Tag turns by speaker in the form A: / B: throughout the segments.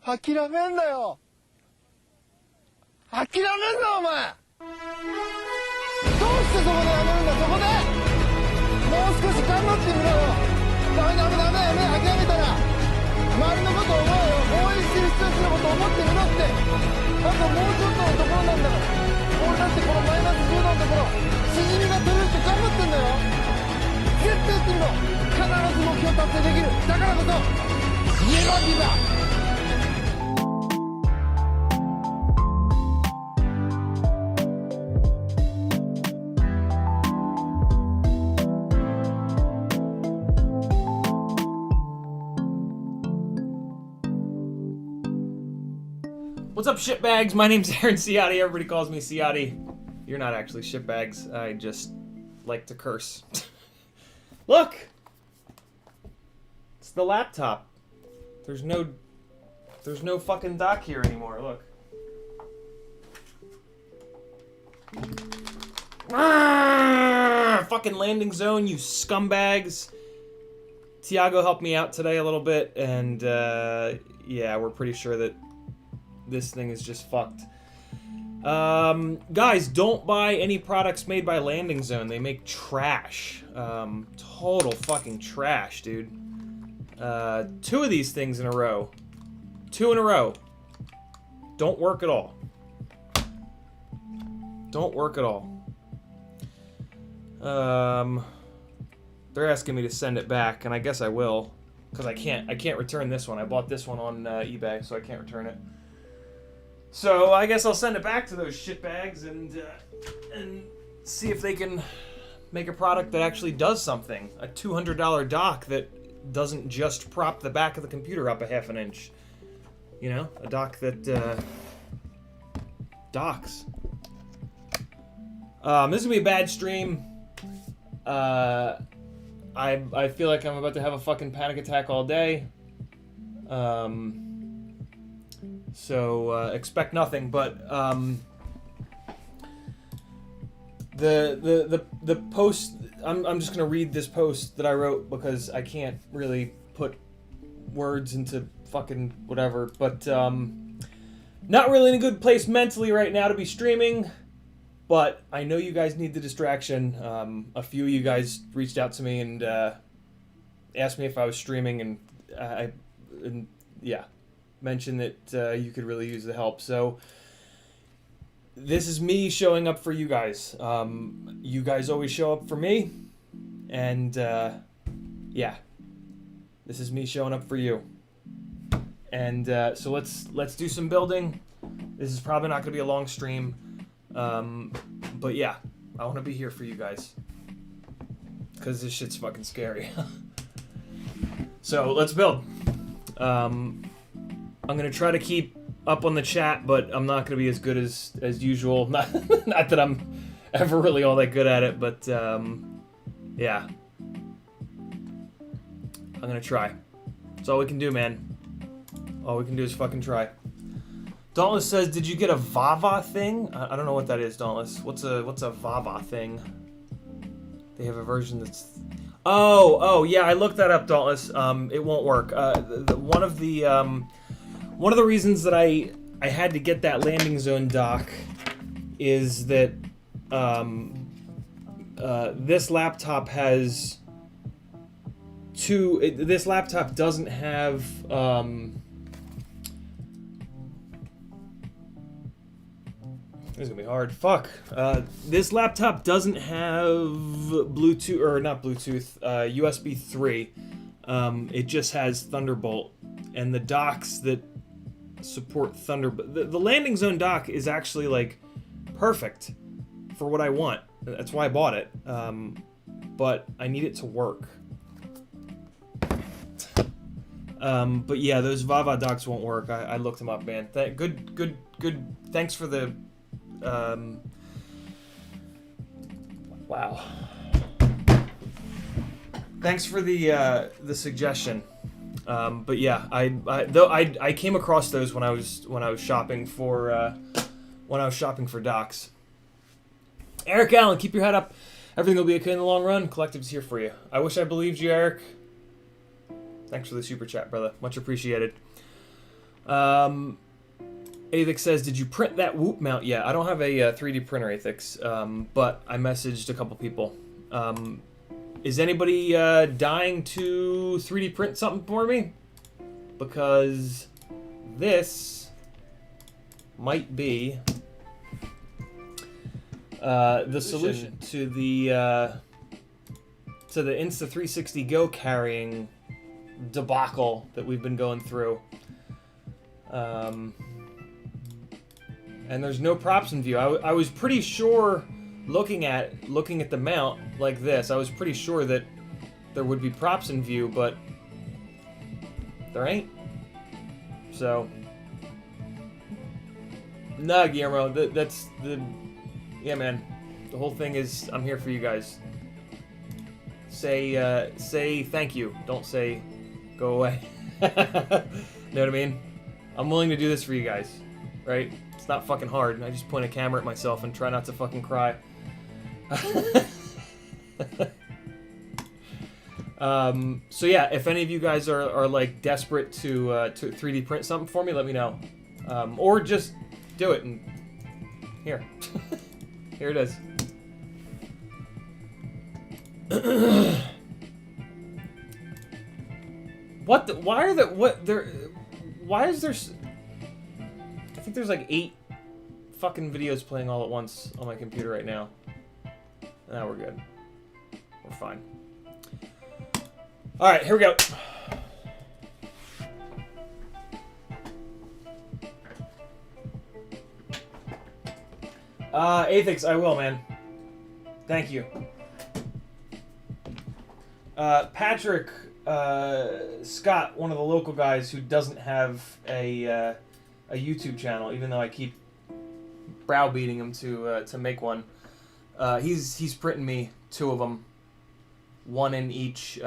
A: 諦めんなよ。諦めんなお前。どうしてそこでやめるんだ、そこで。もう少し頑張ってみろよ。ダメダメダメ、目諦めたら周りのことを思うよ。応援してる人たちのことを思ってみろって。あともうちょっとのところなんだから。俺だってこのマイナス10度のところしじみが取れるって頑張ってんだよ。絶対やってみろ。必ず目標達成できる。だからこそネバーギブアップ。
B: What's up, shitbags? My name's Aaron Ciotti. Everybody calls me Ciotti. You're not actually shitbags. I just like to curse. Look! It's the laptop. There's no fucking dock here anymore. Look. Fucking landing zone, you scumbags. Tiago helped me out today a little bit, and yeah, we're pretty sure that this thing is just fucked. Guys, don't buy any products made by Landing Zone. They make trash. Total fucking trash, dude. 2 of these things in a row. 2 in a row. Don't work at all. Don't work at all. They're asking me to send it back, and I guess I will, because I can't return this one. I bought this one on eBay, so I can't return it. So I guess I'll send it back to those shitbags and see if they can make a product that actually does something. A $200 dock that doesn't just prop the back of the computer up a half an inch. You know, a dock that docks. This is gonna be a bad stream. I feel like I'm about to have a fucking panic attack all day. So expect nothing, but the post, I'm just gonna read this post that I wrote because I can't really put words into fucking whatever, but not really in a good place mentally right now to be streaming, but I know you guys need the distraction. A few of you guys reached out to me and asked me if I was streaming, and yeah, mentioned that you could really use the help. So this is me showing up for you guys. You guys always show up for me, and yeah, this is me showing up for you. And so let's do some building. This is probably not gonna be a long stream, but yeah, I want to be here for you guys because this shit's fucking scary. So let's build. I'm gonna try to keep up on the chat, but I'm not gonna be as good as usual. Not that I'm ever really all that good at it, but yeah, I'm gonna try. That's all we can do, man. All we can do is fucking try. Dauntless says, "Did you get a Vava thing?" I don't know what that is, Dauntless. What's a Vava thing? They have a version that's. Oh yeah, I looked that up, Dauntless. It won't work. One of the reasons that I had to get that landing zone dock is that this laptop has this laptop doesn't have this is gonna be hard. Fuck. This laptop doesn't have Bluetooth, or not Bluetooth, USB 3. It just has Thunderbolt, and the docks that support Thunderbolt. The landing zone dock is actually like perfect for what I want. That's why I bought it. But I need it to work. But yeah, those Vava docks won't work. I looked them up, man. Good. Thanks for the. Wow. Thanks for the suggestion. But yeah, I came across those when I was shopping for docks. Eric Allen, keep your head up. Everything will be okay in the long run. Collective's here for you. I wish I believed you, Eric. Thanks for the super chat, brother. Much appreciated. Athix says, did you print that Whoop mount yet? I don't have a 3D printer, Athix, but I messaged a couple people. Is anybody dying to 3D print something for me? Because this might be the solution to the Insta360 Go carrying debacle that we've been going through. And there's no props in view. I was pretty sure, looking at the mount like this, I was pretty sure that there would be props in view, but there ain't. So, nah, Guillermo, that's the, yeah, man. The whole thing is, I'm here for you guys. Say thank you. Don't say go away. Know what I mean? I'm willing to do this for you guys, right? It's not fucking hard. I just point a camera at myself and try not to fucking cry. So yeah, if any of you guys are like desperate to 3D print something for me, let me know. Or just do it and here. Here it is. What the, why are the, what there, why is there, I think there's like 8 fucking videos playing all at once on my computer right now. Now we're good. We're fine. Alright, here we go. Athix, I will, man. Thank you. Patrick Scott, one of the local guys who doesn't have a YouTube channel, even though I keep browbeating him to make one. He's printing me 2 of them, one in each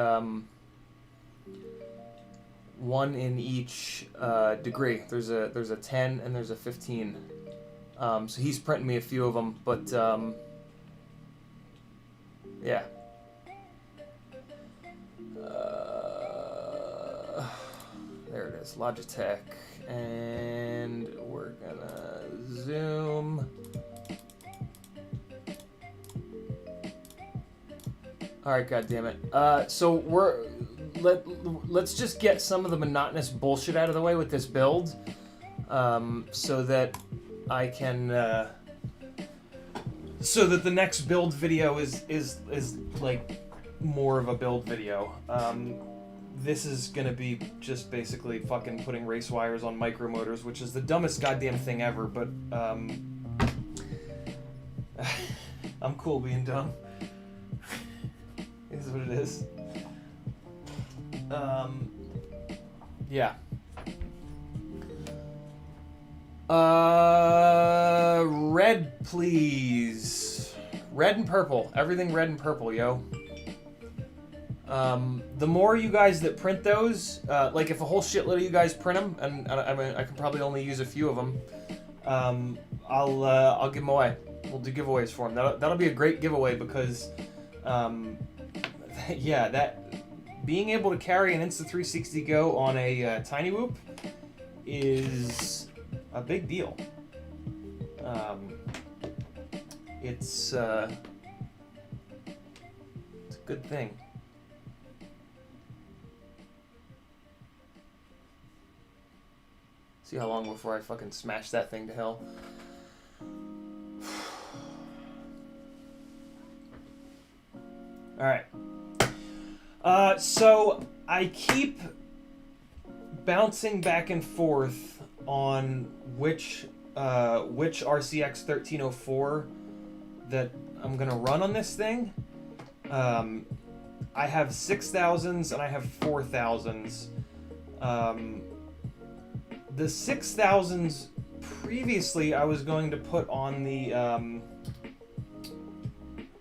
B: degree. There's a 10 and there's a 15. So he's printing me a few of them, but yeah. There it is, Logitech, and we're gonna zoom. All right, goddammit. So let's just get some of the monotonous bullshit out of the way with this build, so that I can, so that the next build video is like more of a build video. This is gonna be just basically fucking putting race wires on micromotors, which is the dumbest goddamn thing ever, but I'm cool being dumb. This is what it is. Yeah. Red, please. Red and purple. Everything red and purple, yo. The more you guys that print those, like if a whole shitload of you guys print them, and I mean I can probably only use a few of them, I'll give them away. We'll do giveaways for them. That'll be a great giveaway because, yeah, that being able to carry an Insta360 Go on a Tiny Whoop is a big deal. It's a good thing. See how long before I fucking smash that thing to hell. Alright. So I keep bouncing back and forth on which RCX 1304 that I'm gonna run on this thing. I have 6000s and I have 4000s. The 6000s previously I was going to put on the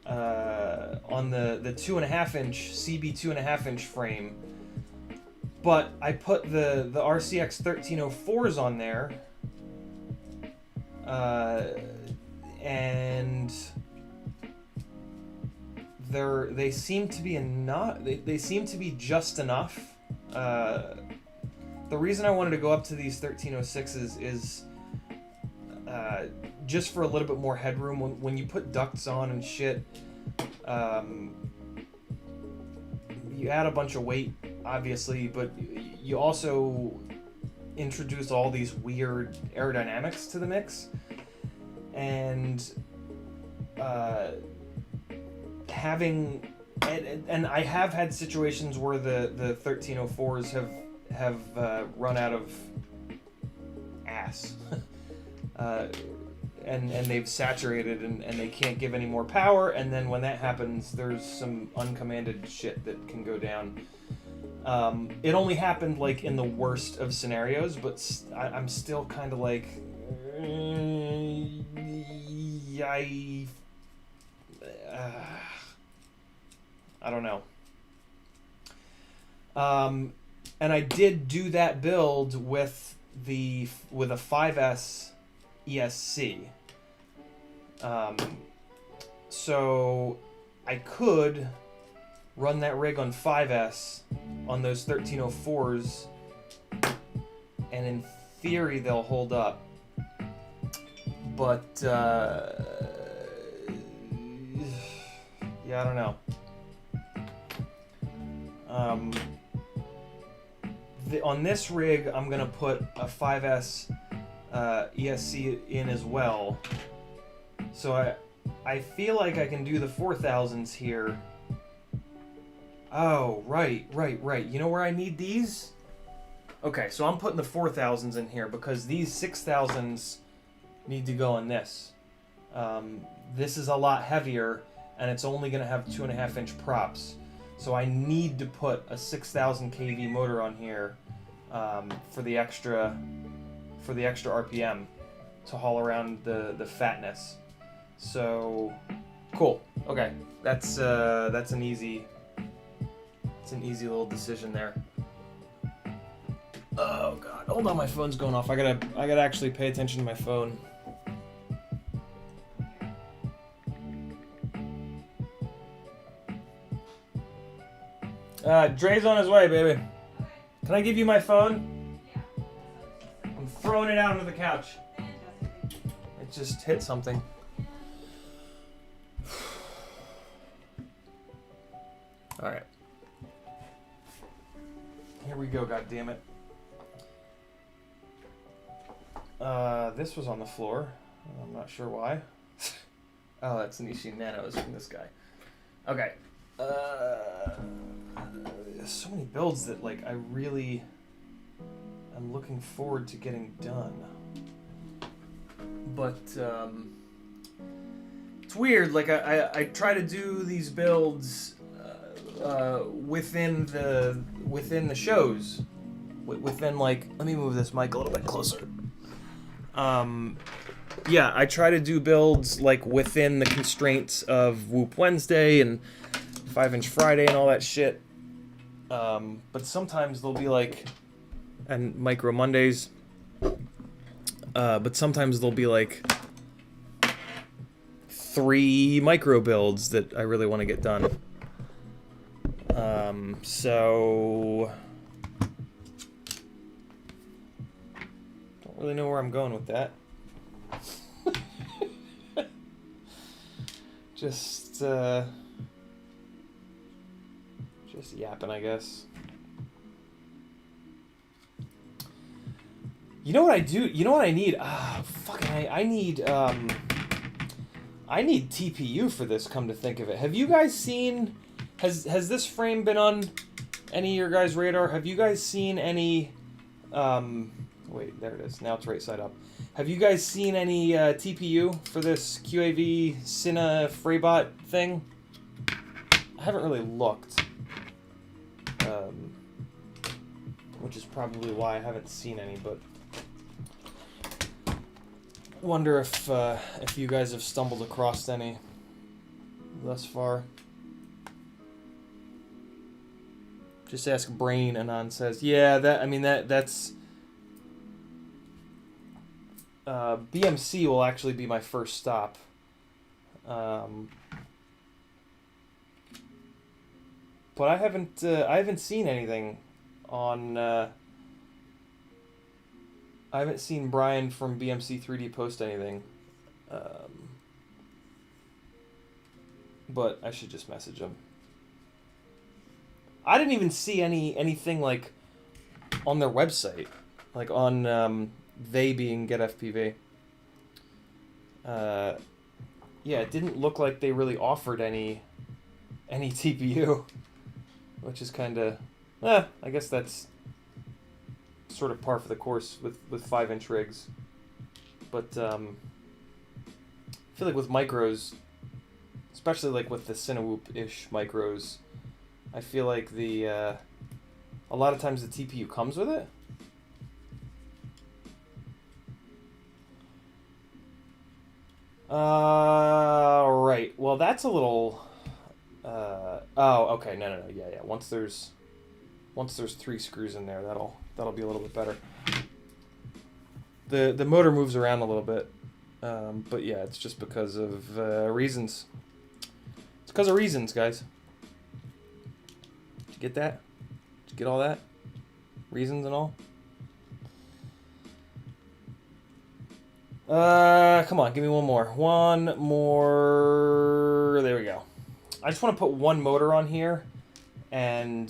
B: 2.5 inch CB 2.5 inch frame, but I put the RCX 1304s on there, and they seem to be enough. They seem to be just enough the reason I wanted to go up to these 1306s is just for a little bit more headroom. When you put ducts on and shit, you add a bunch of weight, obviously, but you also introduce all these weird aerodynamics to the mix. And and I have had situations where the 1304s have run out of ass. And they've saturated and they can't give any more power, and then when that happens, there's some uncommanded shit that can go down. It only happened like in the worst of scenarios, but I'm still kind of like, I don't know. And I did do that build with a 5S ESC. So I could run that rig on 5S on those 1304s, and in theory they'll hold up. But yeah, I don't know. On this rig, I'm gonna put a 5S ESC in as well. So I feel like I can do the 4000s here. Oh, right. You know where I need these? Okay, so I'm putting the 4000s in here because these 6000s need to go in this. This is a lot heavier, and it's only going to have 2.5-inch props. So I need to put a 6000 kV motor on here for the extra RPM to haul around the fatness. So cool. Okay, that's an easy little decision there. Oh god, hold on, my phone's going off. I gotta actually pay attention to my phone. Dre's on his way, baby. Can I give you my phone? I'm throwing it out onto the couch. It just hit something. All right. Here we go, goddammit. This was on the floor. I'm not sure why. Oh, that's Nishi Nanos from this guy. Okay. So many builds that like I really am looking forward to getting done. But it's weird. Like I try to do these builds within the shows, within like, let me move this mic a little bit closer. Yeah, I try to do builds like within the constraints of Whoop Wednesday and 5-inch Friday and all that shit. But sometimes they'll be like, and Micro Mondays. But sometimes there'll be like 3 micro builds that I really want to get done. So don't really know where I'm going with that. Just yapping, I guess. You know what I do? You know what I need? I need TPU for this, come to think of it. Have you guys seen, has this frame been on any of your guys' radar? Have you guys seen any, wait, there it is. Now it's right side up. Have you guys seen any TPU for this QAV Cine Freybot thing? I haven't really looked. Which is probably why I haven't seen any, but wonder if you guys have stumbled across any thus far. Just ask Brain, Anon says. Yeah, that's BMC will actually be my first stop. But I haven't seen anything on I haven't seen Brian from BMC 3D post anything. But I should just message him. I didn't even see anything like on their website, like on they being Get FPV. Yeah, it didn't look like they really offered any TPU, which is kind of, I guess that's sort of par for the course with 5-inch rigs. But I feel like with micros, especially like with the Cinewoop-ish micros, I feel like a lot of times the TPU comes with it. Right. Well, that's a little. Oh, okay. No. Yeah. Once there's 3 screws in there, that'll be a little bit better. The motor moves around a little bit, but yeah, it's just because of reasons. It's because of reasons, guys. Did you get that? Did you get all that? Reasons and all? Come on, give me one more. One more. There we go. I just want to put one motor on here and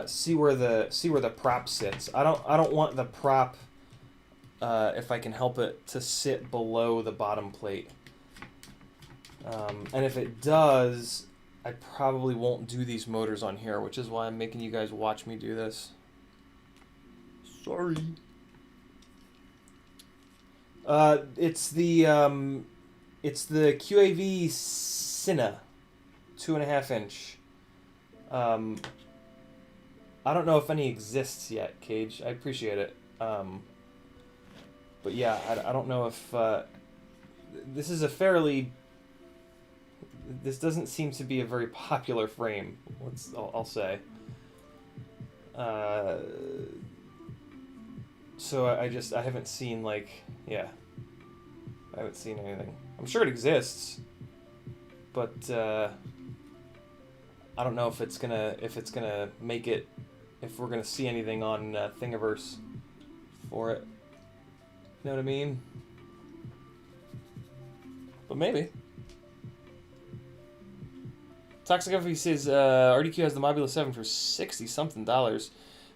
B: see where the prop sits. I don't want the prop, if I can help it, to sit below the bottom plate. And if it does, I probably won't do these motors on here, which is why I'm making you guys watch me do this. Sorry. It's the QAV Cine, 2.5 inch. I don't know if any exists yet, Cage. I appreciate it. But yeah, I don't know if this is a fairly. This doesn't seem to be a very popular frame. I'll say. So I haven't seen I haven't seen anything. I'm sure it exists, but I don't know if it's gonna make it, if we're gonna see anything on Thingiverse for it. You know what I mean? But maybe. Toxic FV says RDQ has the Mobula 7 for $60-something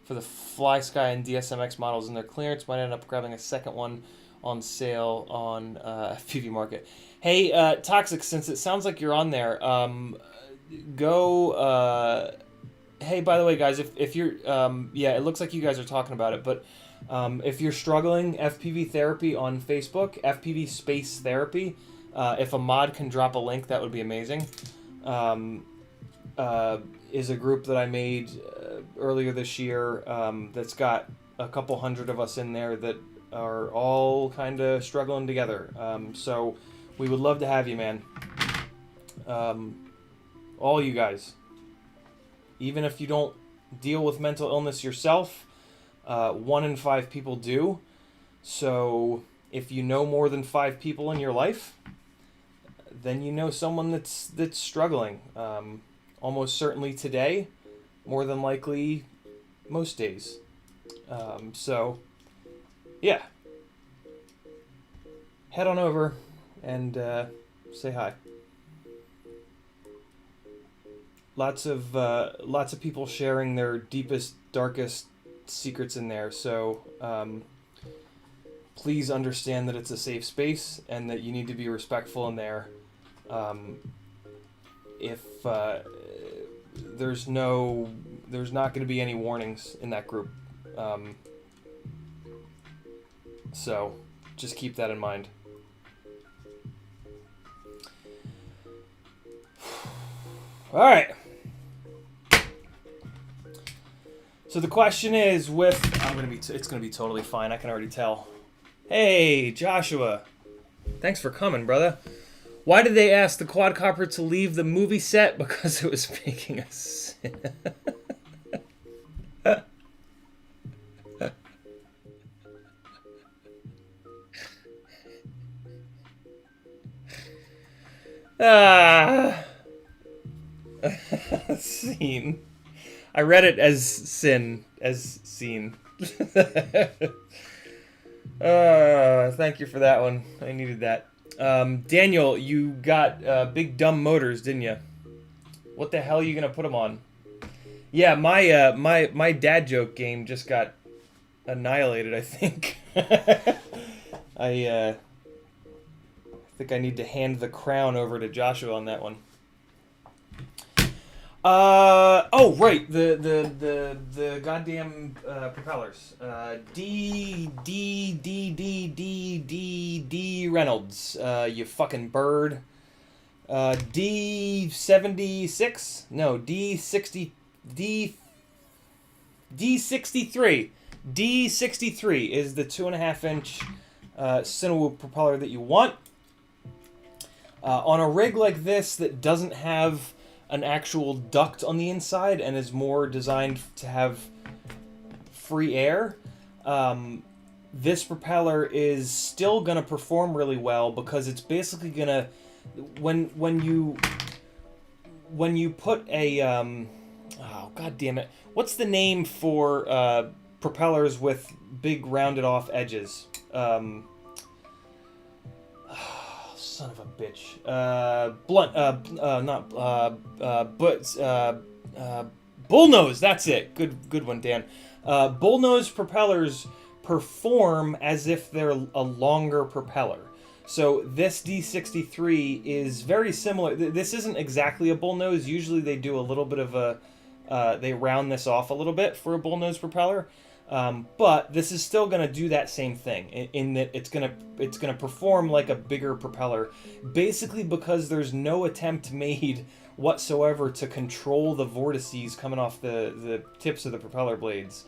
B: for the Fly Sky and DSMX models in their clearance. Might end up grabbing a second one on sale on FPV Market. Hey, Toxic, since it sounds like you're on there, go. Hey, by the way, guys, if you're, yeah, it looks like you guys are talking about it, but if you're struggling, FPV Therapy on Facebook, FPV Space Therapy, if a mod can drop a link, that would be amazing. Is a group that I made earlier this year that's got a couple hundred of us in there that are all kind of struggling together. So we would love to have you, man. All you guys. Even if you don't deal with mental illness yourself, 1 in 5 people do. So if you know more than 5 people in your life, then you know someone that's struggling. Almost certainly today, more than likely most days. So, yeah. Head on over and say hi. Lots of people sharing their deepest, darkest secrets in there. So, please understand that it's a safe space and that you need to be respectful in there. If there's not going to be any warnings in that group. So just keep that in mind. All right. So the question is, it's gonna be totally fine. I can already tell. Hey, Joshua. Thanks for coming, brother. Why did they ask the quadcopter to leave the movie set? Because it was making a sin. Scene. I read it as sin, as scene. Thank you for that one. I needed that. Daniel, you got big dumb motors, didn't you? What the hell are you gonna put them on? Yeah, my dad joke game just got annihilated. I think. I think I need to hand the crown over to Joshua on that one. Oh right, the goddamn propellers. D Reynolds. You fucking bird. D76? No, D63. D63 is the 2.5-inch Cinewoop propeller that you want. On a rig like this that doesn't have an actual duct on the inside and is more designed to have free air, this propeller is still going to perform really well because it's basically going to, when you put a oh god damn it, what's the name for propellers with big rounded off edges? Son of a bitch. Bullnose, that's it. Good one, Dan. Bullnose propellers perform as if they're a longer propeller. So this D63 is very similar. This isn't exactly a bullnose. Usually they do a little bit of a, they round this off a little bit for a bullnose propeller. But this is still going to do that same thing in that it's going to perform like a bigger propeller, basically because there's no attempt made whatsoever to control the vortices coming off the tips of the propeller blades.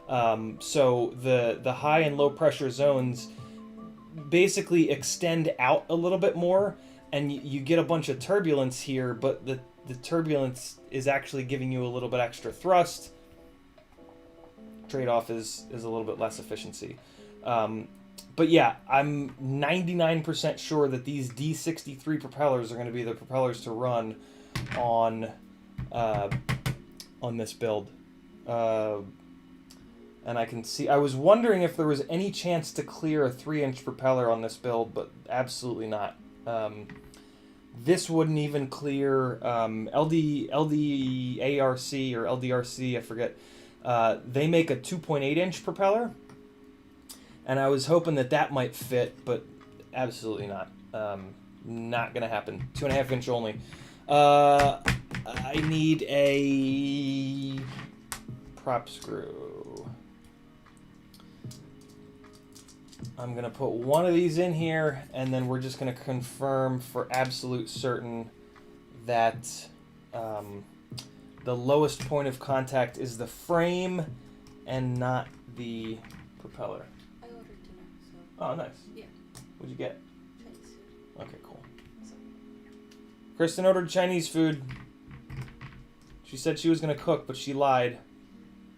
B: So the high and low pressure zones basically extend out a little bit more, and you get a bunch of turbulence here, but the turbulence is actually giving you a little bit extra thrust. Trade-off is a little bit less efficiency. But yeah, I'm 99% sure that these D63 propellers are going to be the propellers to run on this build. And I can see, I was wondering if there was any chance to clear a 3-inch propeller on this build, but absolutely not. This wouldn't even clear LDARC or LDRC, I forget. They make a 2.8-inch propeller, and I was hoping that might fit, but absolutely not. Not gonna happen. 2.5-inch only. I need a prop screw. I'm gonna put one of these in here, and then we're just gonna confirm for absolute certain that the lowest point of contact is the frame and not the propeller.
C: I ordered dinner, so.
B: Oh, nice.
C: Yeah.
B: What'd you get?
C: Chinese food.
B: Okay, cool. Kristen ordered Chinese food. She said she was going to cook, but she lied.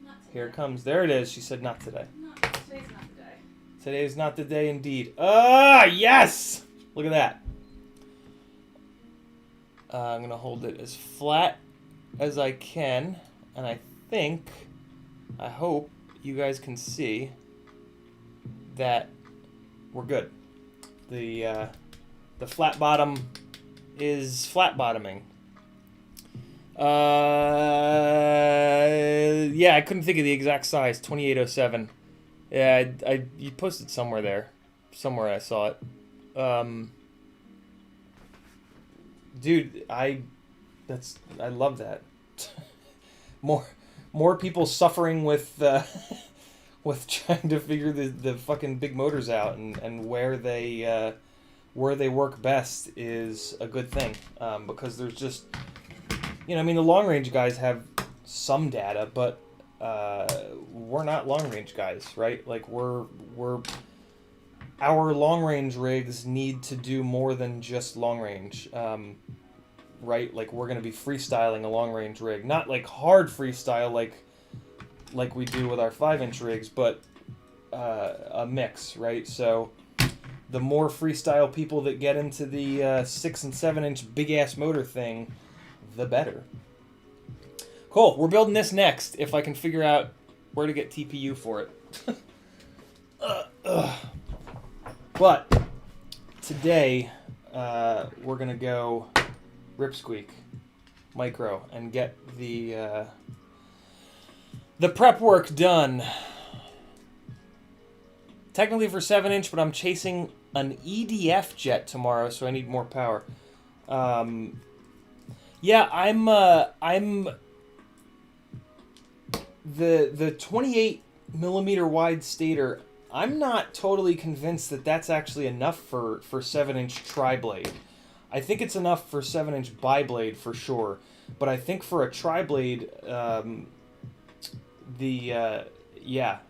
C: Not today.
B: Here it comes. There it is. She said not today.
C: No, today's not the day.
B: Today is not the day indeed. Ah, yes! Look at that. I'm going to hold it as flat as I can, and I hope you guys can see that we're good. The flat bottom is flat bottoming. Yeah, I couldn't think of the exact size. 2807. Yeah, you posted somewhere there. Somewhere I saw it. Dude, I love that. More people suffering with with trying to figure the fucking big motors out and where they work best is a good thing, because there's just, you know, I mean, the long range guys have some data, but we're not long range guys, right? Like our long range rigs need to do more than just long range. Right? Like, we're going to be freestyling a long-range rig. Not, like, hard freestyle like we do with our 5-inch rigs, but a mix, right? So, the more freestyle people that get into the 6 and 7-inch big-ass motor thing, the better. Cool. We're building this next, if I can figure out where to get TPU for it. But today we're gonna go RipSqueak micro and get the prep work done. Technically for 7-inch, but I'm chasing an EDF jet tomorrow, so I need more power. Yeah, I'm the 28 millimeter wide stator. I'm not totally convinced that that's actually enough for 7-inch tri-blade. I think it's enough for 7-inch bi-blade for sure, but I think for a tri-blade, yeah,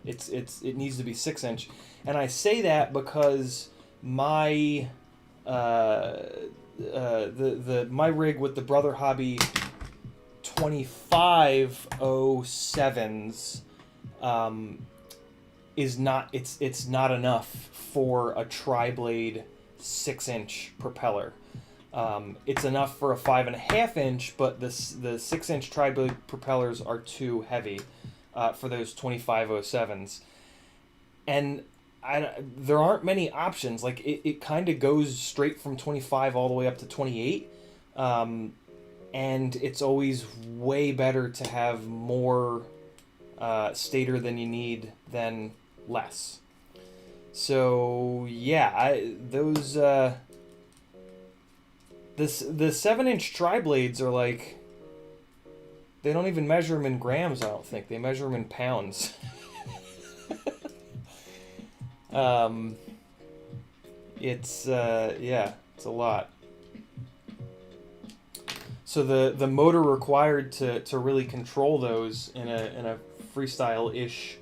B: it needs to be 6-inch. And I say that because my my rig with the Brother Hobby 2507s is not it's not enough for a tri-blade 6-inch propeller. It's enough for a 5.5-inch, but the 6-inch tri-blade propellers are too heavy for those 2507s. And there aren't many options. Like it kind of goes straight from 25 all the way up to 28, and it's always way better to have more stator than you need than less. So yeah, the 7-inch tri-blades are like, they don't even measure them in grams. I don't think they measure them in pounds. It's yeah, it's a lot. So the motor required to really control those in a freestyle-ish,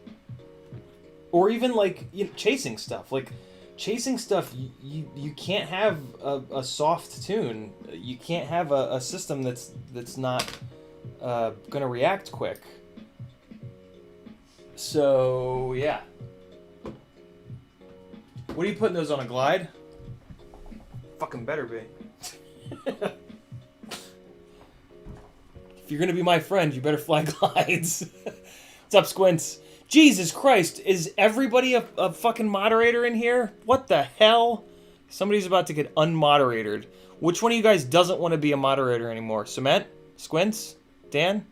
B: or even like, you know, chasing stuff. Like chasing stuff, you can't have a soft tune. You can't have a system that's not gonna react quick. So yeah. What are you putting those on, a glide? Fucking better be. If you're gonna be my friend, you better fly glides. What's up, Squints? Jesus Christ, is everybody a fucking moderator in here? What the hell? Somebody's about to get unmoderated. Which one of you guys doesn't want to be a moderator anymore? Cement? Squints? Dan?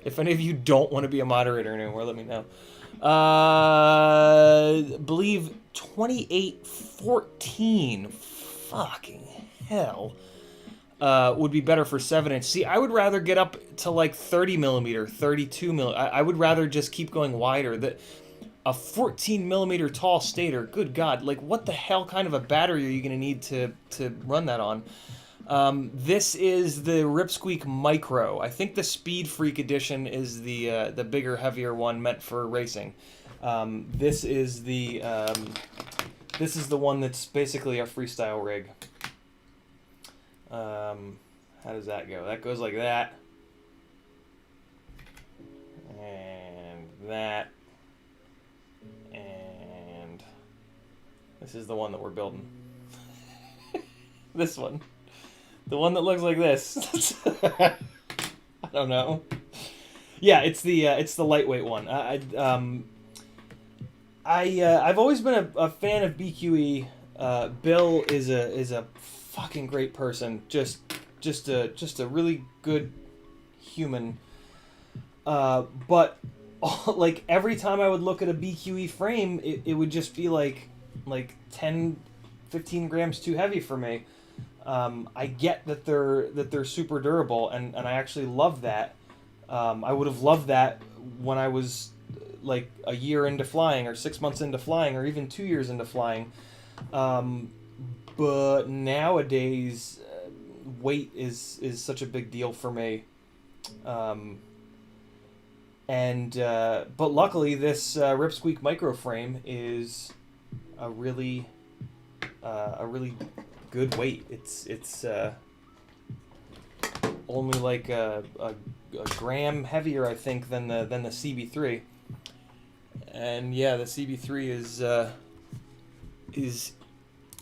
B: If any of you don't want to be a moderator anymore, let me know. Believe 2814. Fucking hell. Would be better for 7-inch. See, I would rather get up to like 30 millimeter, 32 millimeter. I would rather just keep going wider. A 14 millimeter tall stator, good God, like what the hell kind of a battery are you going to need to run that on? This is the RipSqueak Micro. I think the Speed Freak edition is the bigger, heavier one meant for racing. This is the one that's basically a freestyle rig. How does that go? That goes like that, and that, and this is the one that we're building. This one. The one that looks like this. I don't know. Yeah, it's the lightweight one. I've always been a fan of BQE. Bill is a fucking great person. Just a really good human. But like every time I would look at a BQE frame, it would just be like 10, 15 grams too heavy for me. I get that they're super durable, and I actually love that. I would have loved that when I was like a year into flying, or 6 months into flying, or even 2 years into flying. But nowadays, weight is such a big deal for me. But luckily, this RipSqueak micro frame is a really good weight. It's only like a gram heavier, I think, than the CB3. And yeah, the CB3 is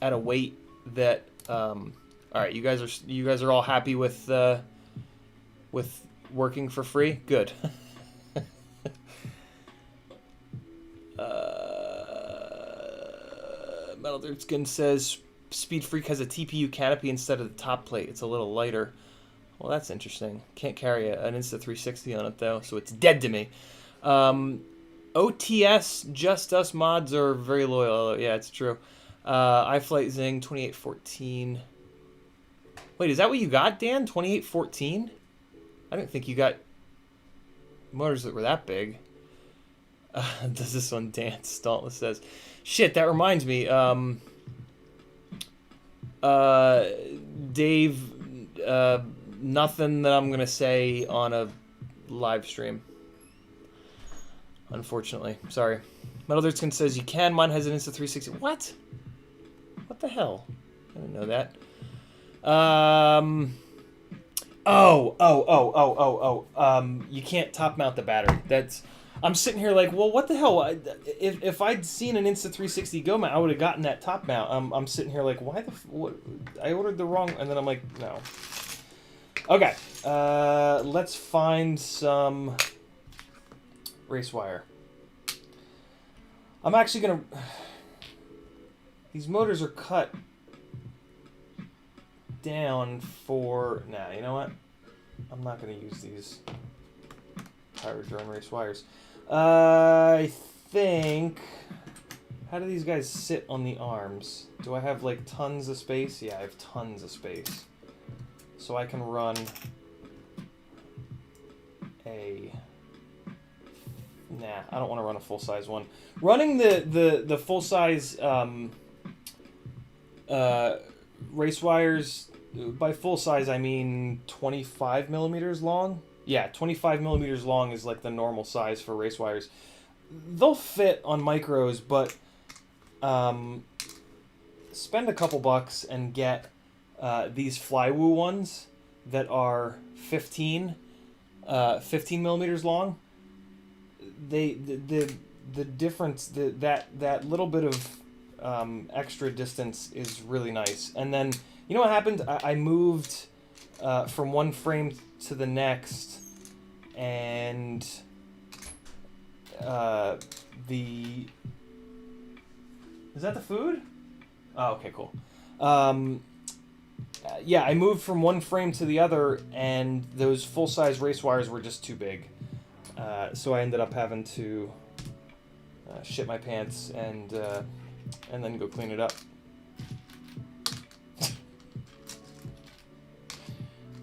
B: at a weight that all right, you guys are all happy with working for free? Good. Metal Dirt Skin says Speed Freak has a TPU canopy instead of the top plate. It's a little lighter. Well, that's interesting. Can't carry an Insta360 on it, though, so it's dead to me. OTS, Just Us mods are very loyal. Yeah, it's true. iFlight Zing, 2814. Wait, is that what you got, Dan? 2814? I didn't think you got motors that were that big. Does this one dance? Dauntless says. Shit, that reminds me. Dave, nothing that I'm going to say on a live stream. Unfortunately. Sorry. Metal Dirtskin says you can. Mine has an Insta360. What? What the hell? I didn't know that. You can't top mount the battery. I'm sitting here like, well, what the hell? If I'd seen an Insta360 go mount, I would have gotten that top mount. I'm sitting here like, why what? I ordered the wrong, and then I'm like, no. Okay, let's find some race wire. I'm actually gonna. These motors are cut down for. Nah, you know what? I'm not gonna use these Pirate Drone race wires. I think. How do these guys sit on the arms? Do I have like tons of space? Yeah, I have tons of space. So I can run a. Nah, I don't want to run a full-size one. Running the full-size race wires, by full-size I mean 25 millimeters long. Yeah, 25 millimeters long is like the normal size for race wires. They'll fit on micros, but spend a couple bucks and get these Flywoo ones that are 15 millimeters long. The difference, that little bit of extra distance is really nice. And then you know what happened? I moved from one frame to the next, and is that the food? Oh, okay, cool. Yeah, I moved from one frame to the other, and those full-size race wires were just too big. So I ended up having to shit my pants and then go clean it up.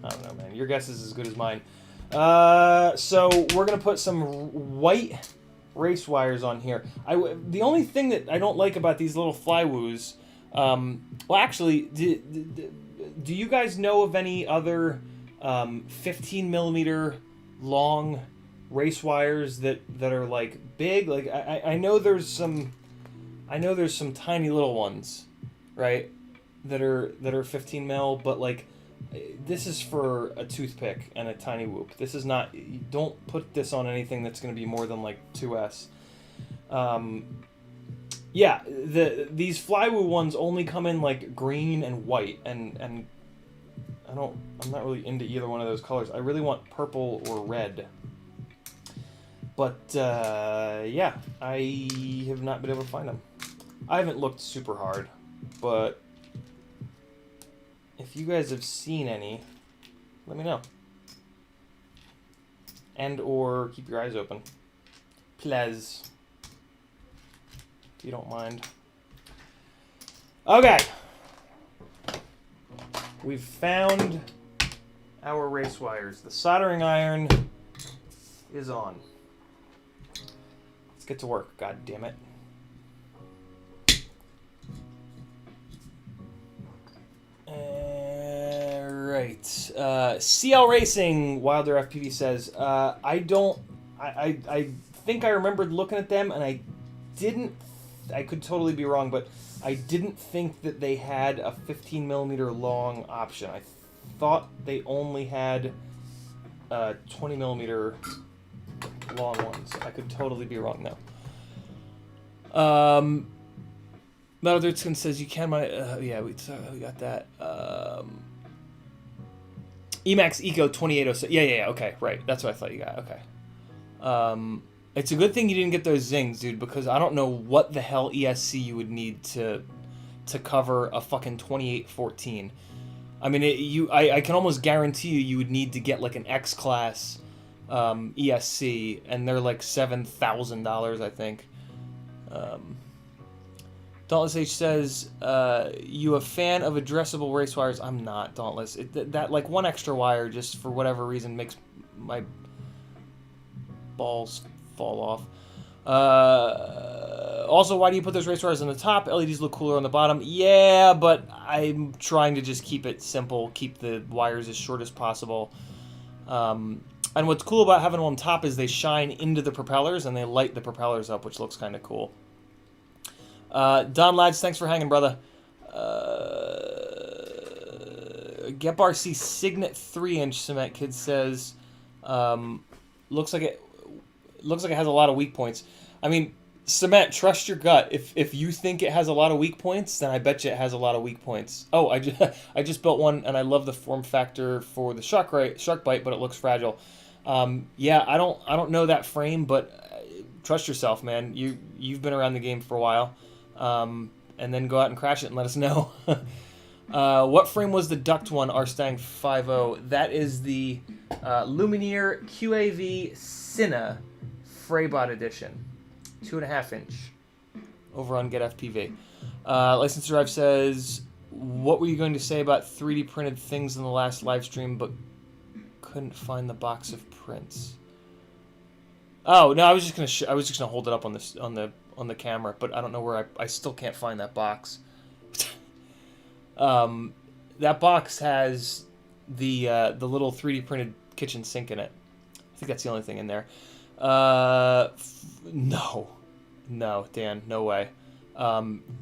B: I don't know, man. Your guess is as good as mine. So we're gonna put some white race wires on here. The only thing that I don't like about these little Flywoos, well, actually, do you guys know of any other 15 millimeter long race wires that are like big? Like I know there's some tiny little ones, right? That are 15 mil, but like this is for a toothpick and a tiny whoop. This is not. You don't put this on anything that's going to be more than like 2S. Yeah, these Flywoo ones only come in like green and white, and I'm not really into either one of those colors. I really want purple or red. But yeah, I have not been able to find them. I haven't looked super hard, but if you guys have seen any, let me know. And or keep your eyes open. Please. If you don't mind. Okay. We've found our race wires. The soldering iron is on. Let's get to work, god damn it. Right. CL Racing, Wilder FPV says, I think I remembered looking at them, and I could totally be wrong, but I didn't think that they had a 15 millimeter long option. I thought they only had 20 millimeter long ones. I could totally be wrong though. Metal Dirtskin says you can yeah, we got that. Emax Eco 2806. Yeah, okay, right. That's what I thought you got. Okay. It's a good thing you didn't get those zings, dude, because I don't know what the hell ESC you would need to to cover a fucking 2814. I mean, I can almost guarantee you would need to get like an X class ESC, and they're like $7,000, I think. Dauntless H says, you a fan of addressable race wires? I'm not, Dauntless. That like one extra wire, just for whatever reason, makes my balls fall off. Also, why do you put those race wires on the top? LEDs look cooler on the bottom. Yeah, but I'm trying to just keep it simple, keep the wires as short as possible. And what's cool about having them on top is they shine into the propellers and they light the propellers up, which looks kind of cool. Don Lads, thanks for hanging, brother. GetRC Signet 3-inch cement kid says, looks like it has a lot of weak points. I mean, cement, trust your gut. If you think it has a lot of weak points, then I bet you it has a lot of weak points. Oh, I just built one, and I love the form factor for the shark bite, but it looks fragile. Yeah, I don't know that frame, but trust yourself, man. You've been around the game for a while. And then go out and crash it and let us know. What frame was the duct one, Rstang 5.0? That is the Lumineer QAV Cine Freibot edition. 2.5 inch. Over on GetFPV. License Drive says, what were you going to say about 3D printed things in the last live stream, but couldn't find the box of prints? Oh no, I was just gonna hold it up on the camera, but I don't know where I still can't find that box. That box has the little 3D printed kitchen sink in it. I think that's the only thing in there. No, Dan, no way.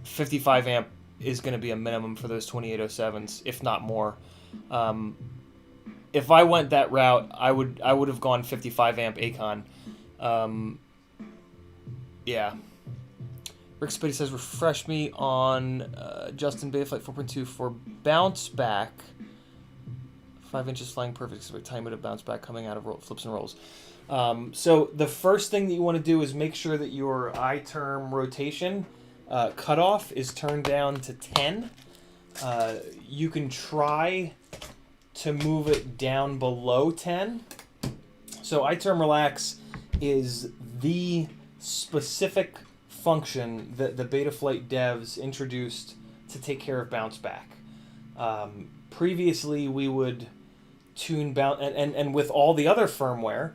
B: 55 amp is going to be a minimum for those 2807s, if not more. If I went that route, I would have gone 55 amp Acon. Yeah. Rick Spitty says, refresh me on Justin Betaflight 4.2 for bounce back. 5 inches flying perfect. Time to bounce back coming out of flips and rolls. So the first thing that you want to do is make sure that your I-term rotation cutoff is turned down to 10. You can try to move it down below 10. So I-term relax is the specific function that the Betaflight devs introduced to take care of bounce back. Previously, we would tune bounce, and with all the other firmware,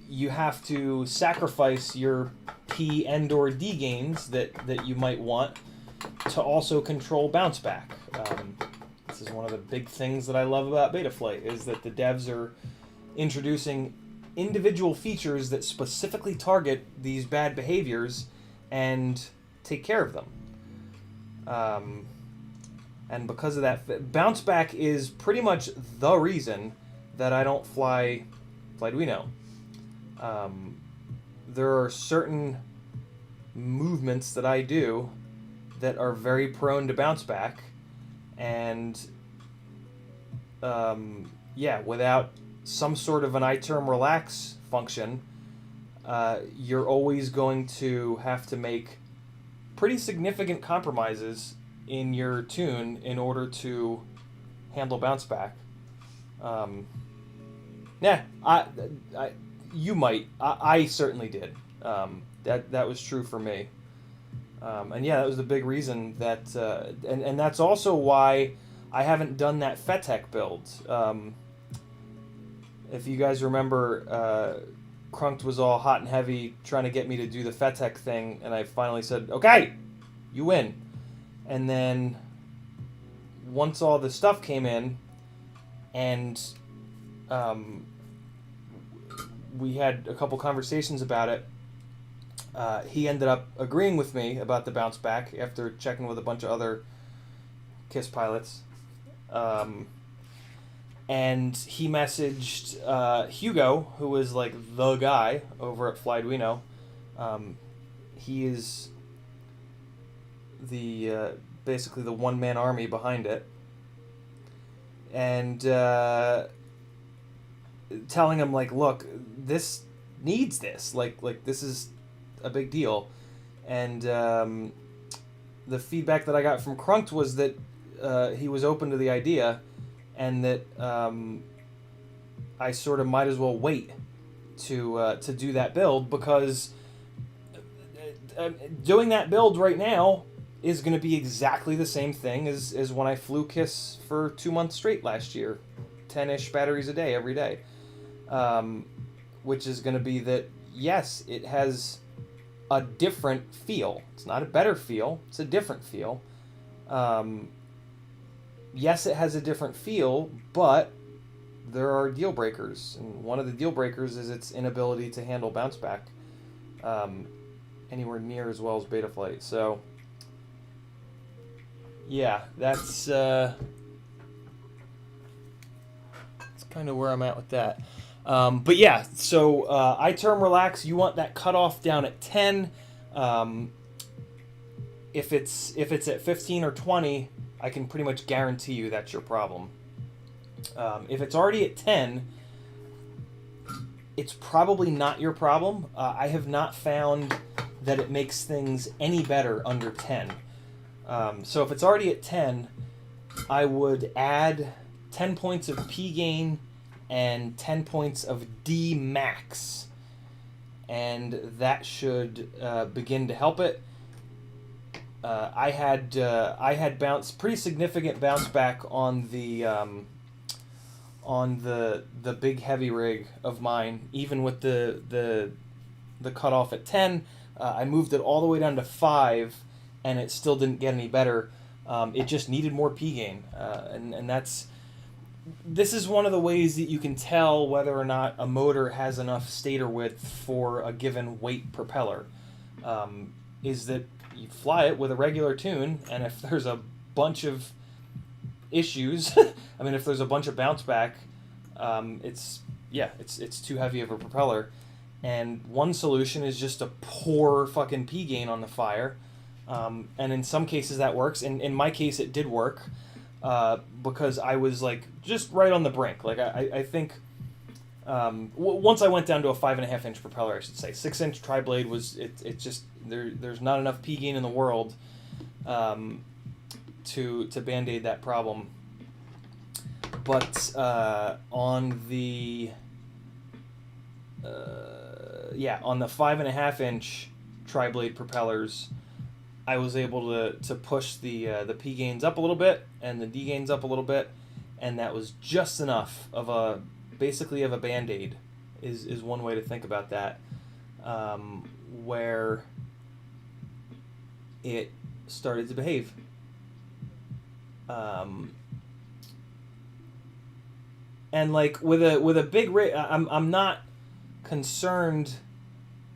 B: you have to sacrifice your P and or D gains that you might want to also control bounce back. This is one of the big things that I love about Betaflight, is that the devs are introducing individual features that specifically target these bad behaviors and take care of them. And because of that, bounce back is pretty much the reason that I don't fly Arduino. There are certain movements that I do that are very prone to bounce back, and yeah, without some sort of an I-term relax function, you're always going to have to make pretty significant compromises in your tune in order to handle bounce back. Yeah, you might. I certainly did. That was true for me. And yeah, that was the big reason that, and that's also why I haven't done that FETEC build. If you guys remember, Crunked was all hot and heavy trying to get me to do the FETEC thing, and I finally said, okay, you win. And then once all the stuff came in, and we had a couple conversations about it, he ended up agreeing with me about the bounce back after checking with a bunch of other KISS pilots. And he messaged Hugo, who is like the guy over at Flyduino. He is the basically the one-man army behind it, and telling him like, look, this needs this, like this is a big deal. And the feedback that I got from Crunked was that he was open to the idea, and that I sort of might as well wait to do that build, because doing that build right now is going to be exactly the same thing as when I flew KISS for 2 months straight last year, 10-ish batteries a day every day, which is going to be that, yes, it has a different feel. It's not a better feel, it's a different feel. Yes, it has a different feel, but there are deal breakers, and one of the deal breakers is its inability to handle bounce back anywhere near as well as Betaflight. So yeah, that's kind of where I'm at with that. But yeah, so I-term relax. You want that cutoff down at 10. If it's at 15 or 20, I can pretty much guarantee you that's your problem. If it's already at 10, it's probably not your problem. I have not found that it makes things any better under 10. So if it's already at 10, I would add 10 points of P gain and 10 points of D max, and that should begin to help it. I had pretty significant bounce back on the big heavy rig of mine, even with the cutoff at 10. I moved it all the way down to 5, and it still didn't get any better. It just needed more P gain, and this is one of the ways that you can tell whether or not a motor has enough stator width for a given weight propeller. Is that you fly it with a regular tune, and if there's a bunch of issues, I mean, if there's a bunch of bounce back, it's too heavy of a propeller. And one solution is just to pour fucking P gain on the fire. And in some cases that works. In my case, it did work, because I was like just right on the brink. Like I think once I went down to a 5.5 inch propeller, I should say, 6 inch tri-blade was it's just there's not enough P gain in the world to band-aid that problem. But on the 5.5 inch tri-blade propellers, I was able to push the P gains up a little bit and the D gains up a little bit, and that was just enough of a band-aid is one way to think about that, where it started to behave. And like with a big rig, I'm not concerned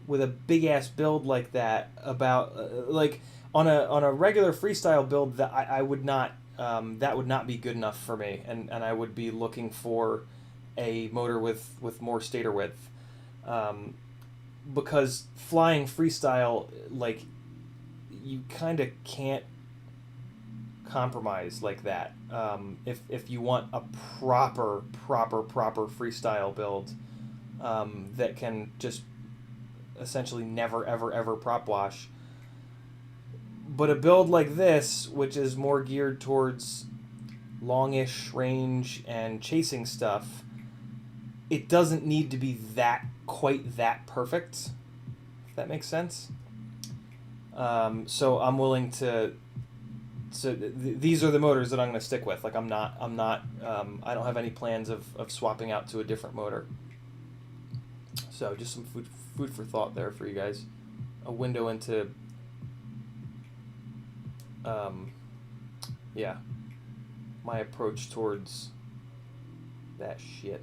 B: with a big ass build like that about like on a regular freestyle build that I would not that would not be good enough for me, and I would be looking for a motor with more stator width, because flying freestyle, like, you kind of can't compromise like that. If you want a proper freestyle build that can just essentially never ever prop wash. But a build like this, which is more geared towards longish range and chasing stuff, it doesn't need to be quite that perfect, if that makes sense. So I'm willing to. So these are the motors that I'm going to stick with. Like I don't have any plans of swapping out to a different motor. So just some food for thought there for you guys. A window into, my approach towards that shit.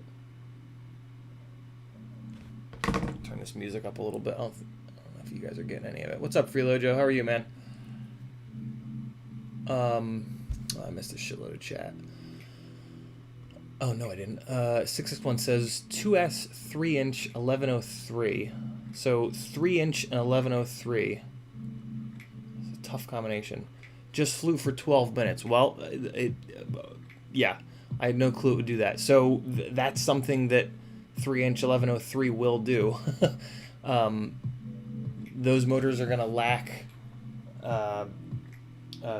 B: Turn this music up a little bit. I don't know if you guys are getting any of it. What's up, Freelojo? How are you, man? I missed a shitload of chat. Oh, no, I didn't. 661 says 2S 3-inch 1103. So 3-inch and 1103. It's a tough combination. Just flew for 12 minutes. Well, I had no clue it would do that. So that's something that 3-inch 1103 will do. Those motors are going to lack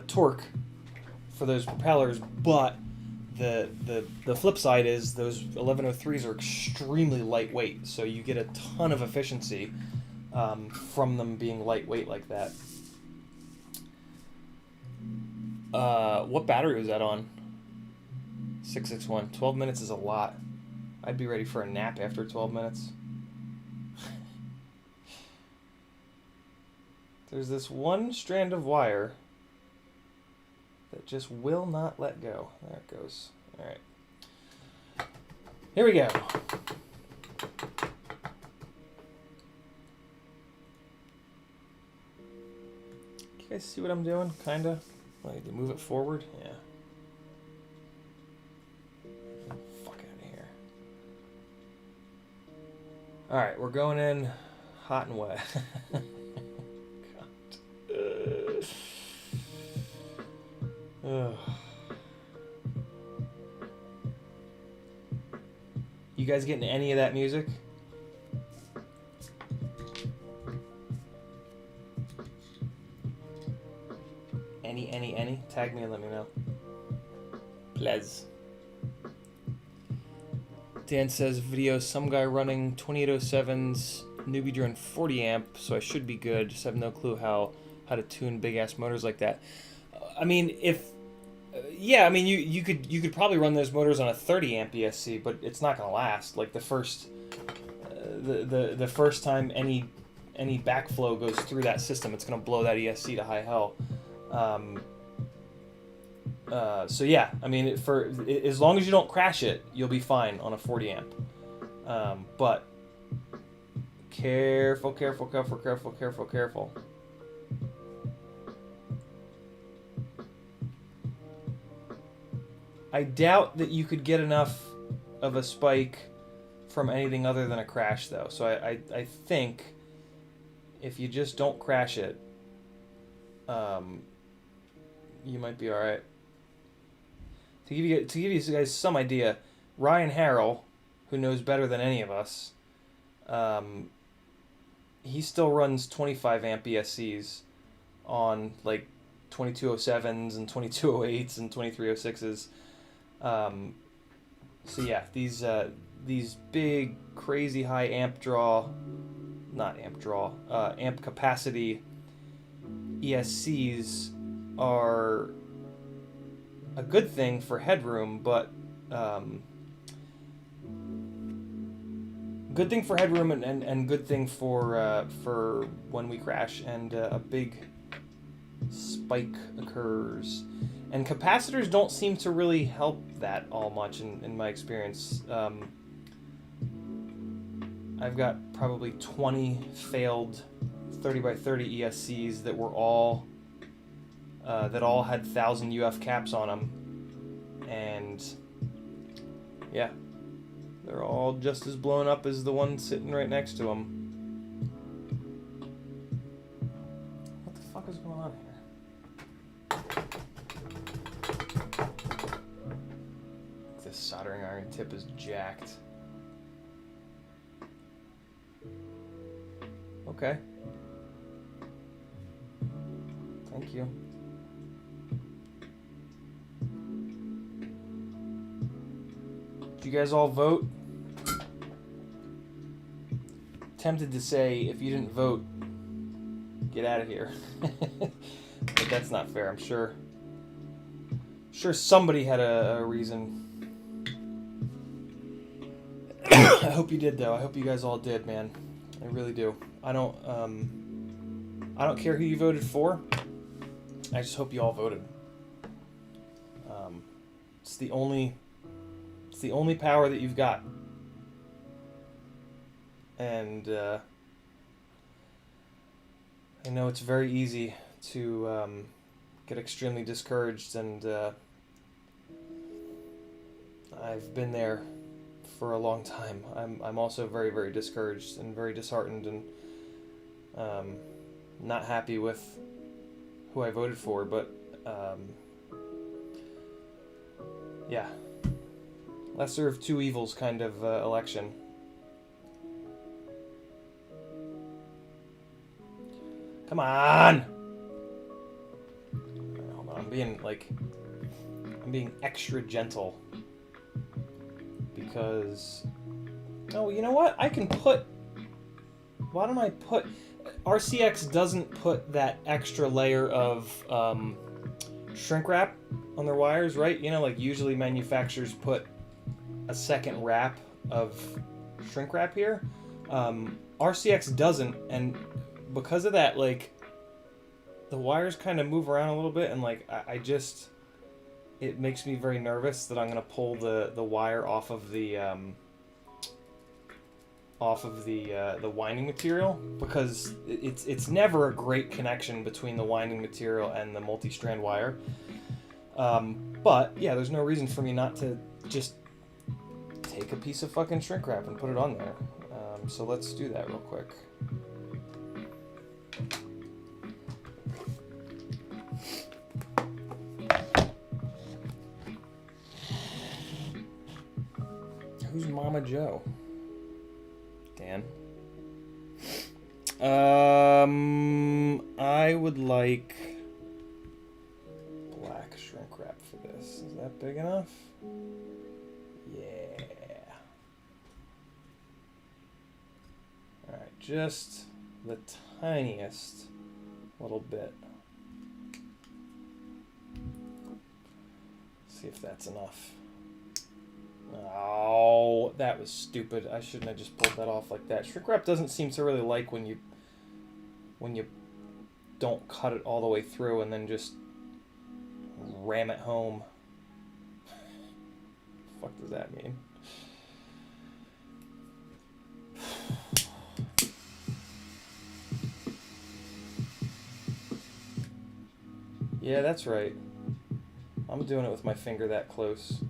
B: torque for those propellers, but the flip side is those 1103s are extremely lightweight, so you get a ton of efficiency from them being lightweight like that. What battery was that on? 661. 12 minutes is a lot. I'd be ready for a nap after 12 minutes. There's this one strand of wire that just will not let go. There it goes. All right. Here we go. You guys see what I'm doing? Kinda. Like, to move it forward? Yeah. Fuck out of here. Alright, we're going in hot and wet. God. You guys getting any of that music? Any? Tag me and let me know. Please. Dan says, video, some guy running 2807's newbie drone 40 amp, so I should be good. Just have no clue how to tune big ass motors like that. I mean, if yeah, I mean you could probably run those motors on a 30 amp ESC, but it's not gonna last. Like the first the first time any backflow goes through that system, it's gonna blow that ESC to high hell. So yeah, I mean, as long as you don't crash it, you'll be fine on a 40 amp. But careful. I doubt that you could get enough of a spike from anything other than a crash, though. So I think if you just don't crash it, you might be all right. To give you guys some idea, Ryan Harrell, who knows better than any of us, he still runs 25 amp ESCs on like 2207s and 2208s and 2306s. So yeah, these big crazy high amp capacity ESCs are a good thing for headroom, but good thing for headroom and good thing for when we crash and a big spike occurs. And capacitors don't seem to really help that all much in my experience. I've got probably 20 failed 30x30 ESCs that were all that all had 1000 UF caps on them, and yeah, they're all just as blown up as the one sitting right next to them. What the fuck is going on here? This soldering iron tip is jacked. Okay. Thank you. Did you guys all vote? Tempted to say, if you didn't vote, get out of here. But that's not fair. I'm sure somebody had a reason. I hope you did, though. I hope you guys all did, man. I really do. I don't care who you voted for. I just hope you all voted. It's the only power that you've got. And I know it's very easy to get extremely discouraged, and I've been there for a long time. I'm also very, very discouraged and very disheartened and not happy with who I voted for, but yeah, lesser of two evils kind of election. Come on! Right, I'm being extra gentle because, oh, you know what? I can put, why don't I put, RCX doesn't put that extra layer of shrink wrap on their wires, right? You know, like usually manufacturers put a second wrap of shrink wrap here. RCX doesn't, and because of that, like, the wires kind of move around a little bit, and like I just, it makes me very nervous that I'm gonna pull the wire off of the winding material, because it's never a great connection between the winding material and the multi-strand wire. But yeah, there's no reason for me not to just take a piece of fucking shrink wrap and put it on there. So let's do that real quick. Who's Mama Joe? Dan. I would like black shrink wrap for this. Is that big enough? Yeah. Alright, just the tiniest little bit. See if that's enough. Oh, that was stupid. I shouldn't have just pulled that off like that. Shrink wrap doesn't seem to really like when you don't cut it all the way through and then just ram it home. What the fuck does that mean? Yeah, that's right. I'm doing it with my finger that close.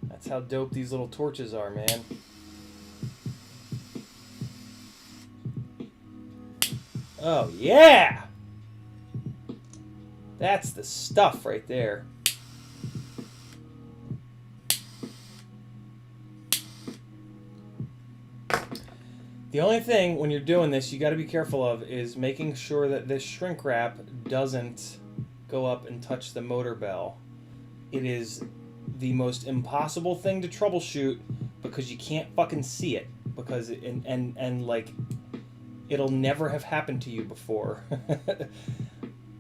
B: That's how dope these little torches are, man. Oh, yeah! That's the stuff right there. The only thing when you're doing this you got to be careful of is making sure that this shrink wrap doesn't go up and touch the motor bell. It is the most impossible thing to troubleshoot because you can't fucking see it, because and like it'll never have happened to you before.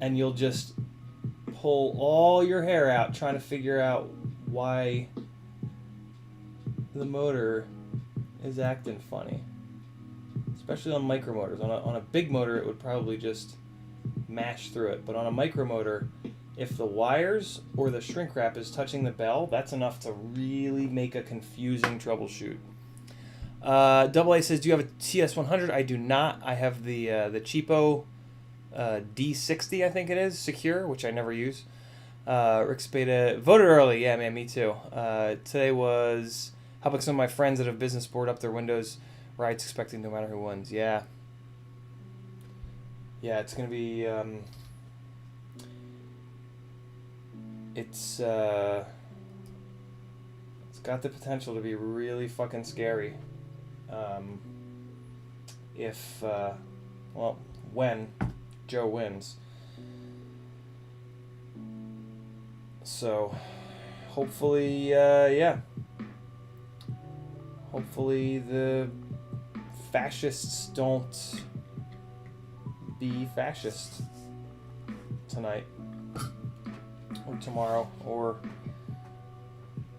B: And you'll just pull all your hair out trying to figure out why the motor is acting funny. Especially on micromotors. On a big motor, it would probably just mash through it. But on a micromotor, if the wires or the shrink wrap is touching the bell, that's enough to really make a confusing troubleshoot. Double A says, do you have a TS100? I do not. I have the cheapo D60, I think it is, Secure, which I never use. Rick Spada voted early. Yeah, man, me too. Today was helping some of my friends that have business board up their windows. Rights expecting no matter who wins. Yeah. Yeah, it's gonna be it's got the potential to be really fucking scary. If well, when Joe wins. So hopefully yeah. Hopefully the fascists don't be fascist tonight or tomorrow, or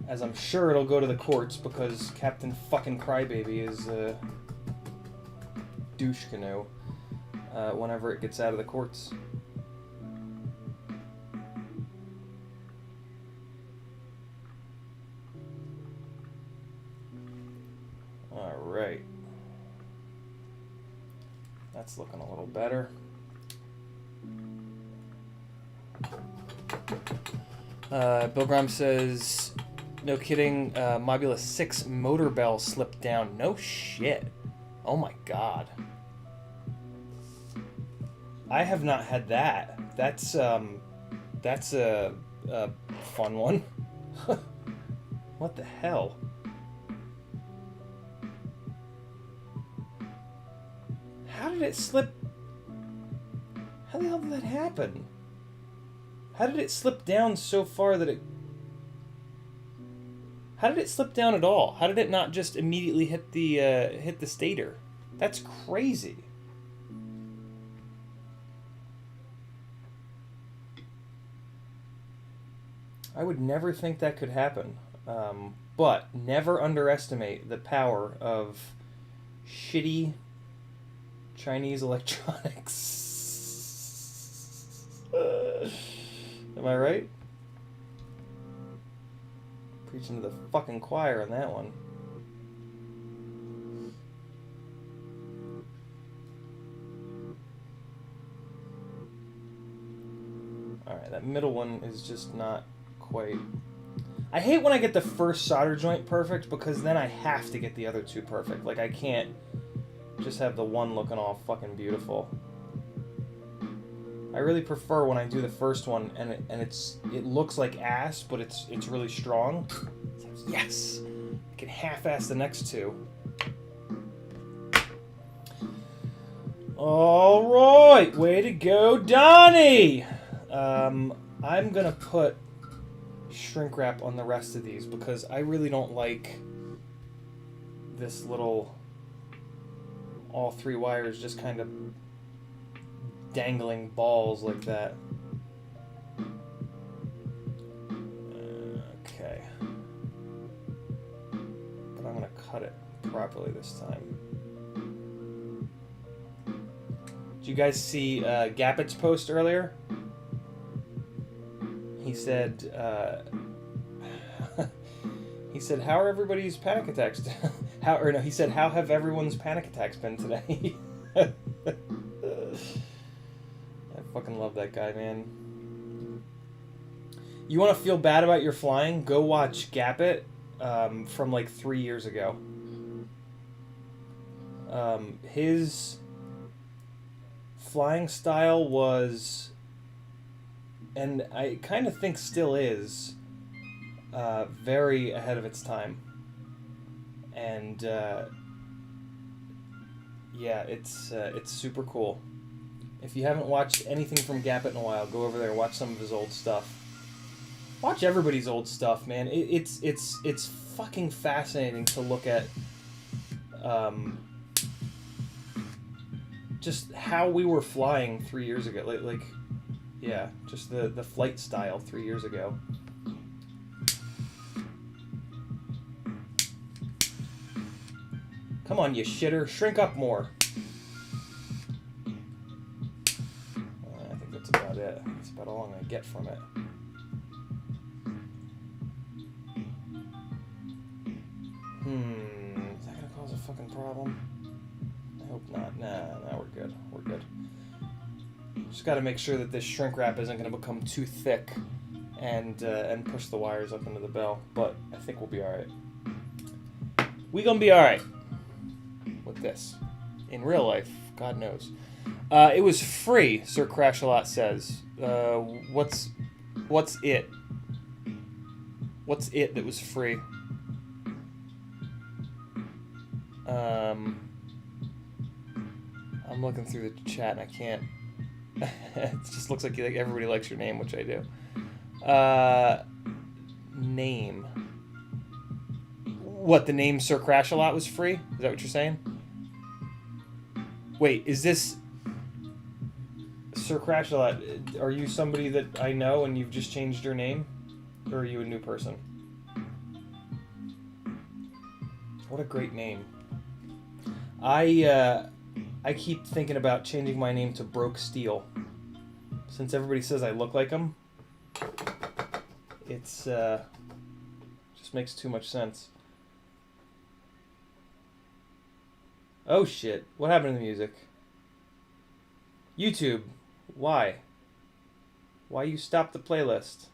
B: as I'm sure it'll go to the courts because Captain fucking Crybaby is a douche canoe whenever it gets out of the courts. All right. That's looking a little better. Bill Grimes says, no kidding, Mobula 6 motor bell slipped down. No shit. Oh my god. I have not had that. That's a fun one. What the hell? How did it slip the hell did that happen? How did it slip down so far that it... How did it slip down at all? How did it not just immediately hit the stator? That's crazy. I would never think that could happen. But never underestimate the power of shitty Chinese electronics. Am I right? Preaching to the fucking choir on that one. Alright, that middle one is just not quite... I hate when I get the first solder joint perfect, because then I have to get the other two perfect. Like, I can't just have the one looking all fucking beautiful. I really prefer when I do the first one and it looks like ass, but it's really strong. Yes! I can half-ass the next two. Alright, way to go, Donnie! I'm gonna put shrink wrap on the rest of these because I really don't like this little all three wires just kind of dangling balls like that. Okay. But I'm gonna cut it properly this time. Did you guys see Gappet's post earlier? He said, how are everybody's panic attacks? He said, how have everyone's panic attacks been today? I fucking love that guy, man. You want to feel bad about your flying? Go watch Gappet from like 3 years ago. His flying style was... and I kind of think still is, very ahead of its time. And, yeah, it's super cool. If you haven't watched anything from Gappet in a while, go over there and watch some of his old stuff. Watch everybody's old stuff, man. It's fucking fascinating to look at, just how we were flying 3 years ago. Like yeah, just the flight style 3 years ago. Come on, you shitter. Shrink up more. I think that's about it. That's about all I'm going to get from it. Is that going to cause a fucking problem? I hope not. Nah, we're good. We're good. Just got to make sure that this shrink wrap isn't going to become too thick and push the wires up into the bell. But I think we'll be all right. We gonna be all right with this. In real life, God knows. It was free, Sir Crashalot says. What's it? What's it that was free? I'm looking through the chat and I can't. It just looks like everybody likes your name, which I do. Name. What, the name Sir Crashalot was free? Is that what you're saying? Wait, is this... Sir Crashalot, are you somebody that I know and you've just changed your name? Or are you a new person? What a great name. I keep thinking about changing my name to Broke Steel. Since everybody says I look like him, it's just makes too much sense. Oh shit, what happened to the music? YouTube, why? Why you stopped the playlist?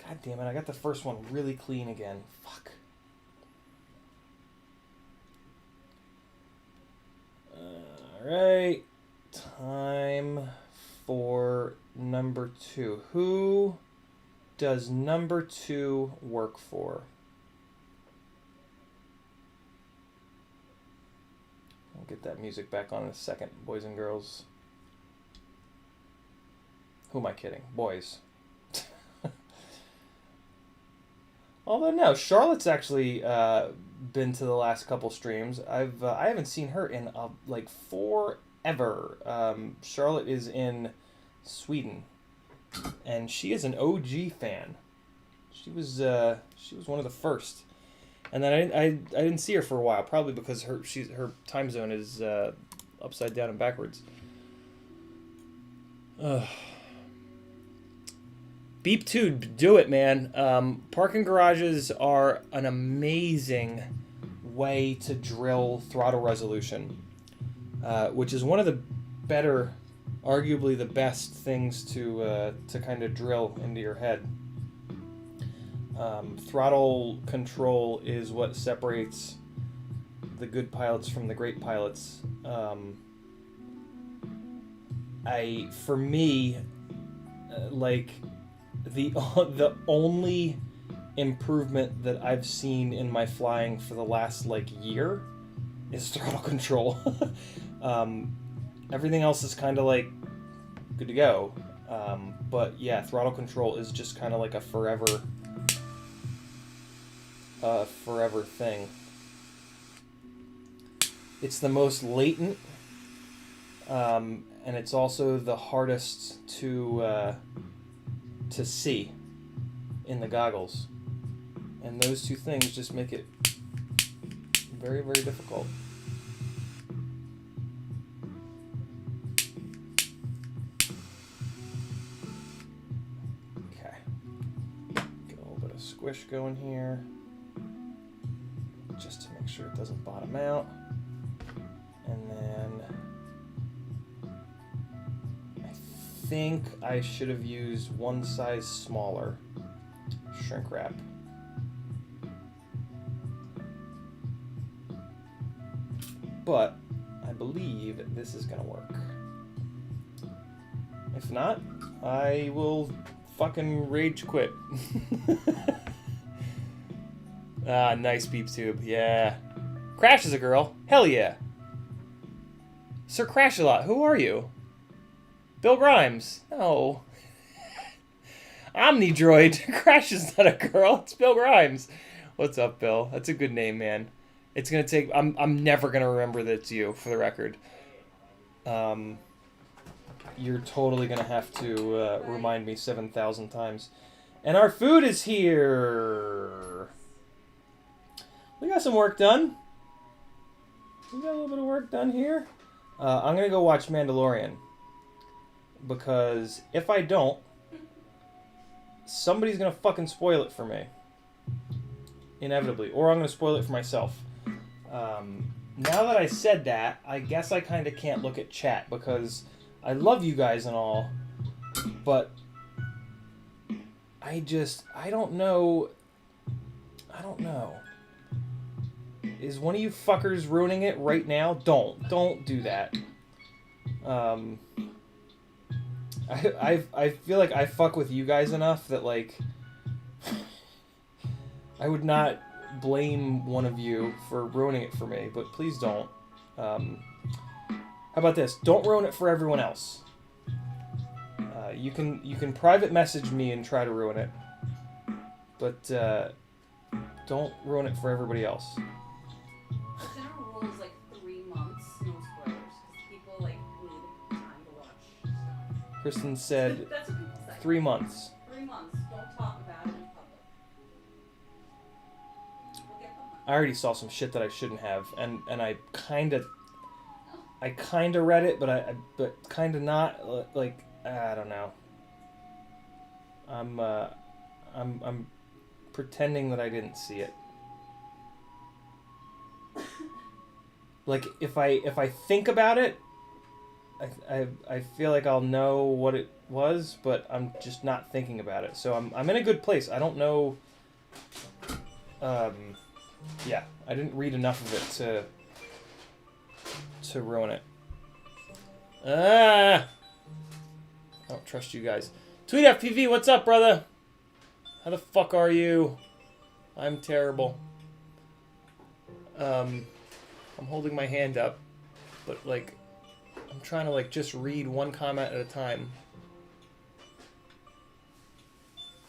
B: God damn it, I got the first one really clean again. Fuck. Alright. Time for number 2. Who does number 2 work for? I'll get that music back on in a second, boys and girls. Who am I kidding? Boys. Although no, Charlotte's actually been to the last couple streams. I haven't seen her in like forever. Charlotte is in Sweden, and she is an OG fan. She was one of the first, and then I didn't see her for a while, probably because her time zone is upside down and backwards. Beep 2, do it, man. Parking garages are an amazing way to drill throttle resolution, which is one of the better, arguably the best things to kind of drill into your head. Throttle control is what separates the good pilots from the great pilots. For me, like, the only improvement that I've seen in my flying for the last like year is throttle control. Everything else is kind of like good to go, but yeah, throttle control is just kind of like a forever thing. It's the most latent, and it's also the hardest to see in the goggles, and those two things just make it very, very difficult. Okay, get a little bit of squish going here just to make sure it doesn't bottom out, and then I think I should have used one size smaller shrink wrap. But I believe this is gonna work. If not, I will fucking rage quit. Ah, nice beep tube, yeah. Crash is a girl, hell yeah. Sir Crash a lot, who are you? Bill Grimes. No. Omnidroid. Crash is not a girl. It's Bill Grimes. What's up, Bill? That's a good name, man. It's gonna take. I'm never gonna remember that it's you, for the record. You're totally gonna have to remind me 7,000 times. And our food is here. We got some work done. We got a little bit of work done here. I'm gonna go watch Mandalorian. Because if I don't, somebody's gonna fucking spoil it for me. Inevitably. Or I'm gonna spoil it for myself. Now that I said that, I guess I kind of can't look at chat because I love you guys and all, but I don't know. Is one of you fuckers ruining it right now? Don't do that. I feel like I fuck with you guys enough that, like, I would not blame one of you for ruining it for me, but please don't. How about this? Don't ruin it for everyone else. You can private message me and try to ruin it, but don't ruin it for everybody else.
C: General rule is like 3 months, no spoilers, because people like need time to watch stuff.
B: Kristen said
C: That's what people say.
B: 3 months.
C: 3 months. Don't talk about it in public. We'll get them.
B: I already saw some shit that I shouldn't have, and I kind of read it, but kind of not. Like, I don't know. I'm pretending that I didn't see it. Like, if I think about it, I feel like I'll know what it was, but I'm just not thinking about it. So I'm in a good place. I don't know. Yeah, I didn't read enough of it to ruin it. I don't trust you guys. CiottiFPV, what's up, brother? How the fuck are you? I'm terrible. I'm holding my hand up. but like, I'm trying to like just read one comment at a time.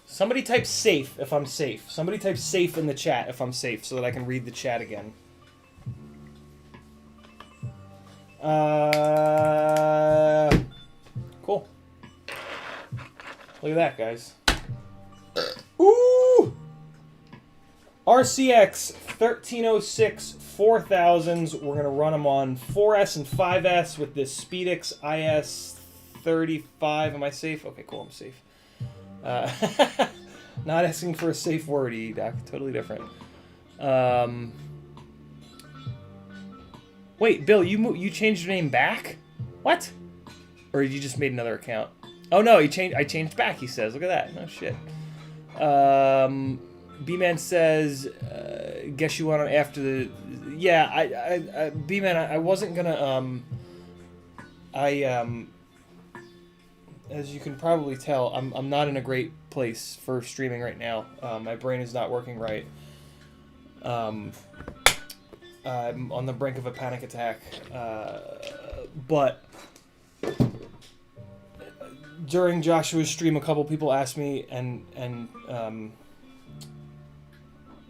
B: Somebody type safe if I'm safe. Somebody type safe in the chat if I'm safe so that I can read the chat again. Cool. Look at that, guys. Ooh! RCX 1306 4000s. We're going to run them on 4S and 5S with this Speedix IS35. Am I safe? Okay, cool. I'm safe. Not asking for a safe word, Doc. Totally different. Wait, Bill, you changed your name back? What? Or you just made another account? Oh no, I changed back, he says. Look at that. No shit. B-Man says, guess you want on after the... Yeah, B-Man, I wasn't gonna, as you can probably tell, I'm not in a great place for streaming right now. My brain is not working right. I'm on the brink of a panic attack. But during Joshua's stream, a couple people asked me, and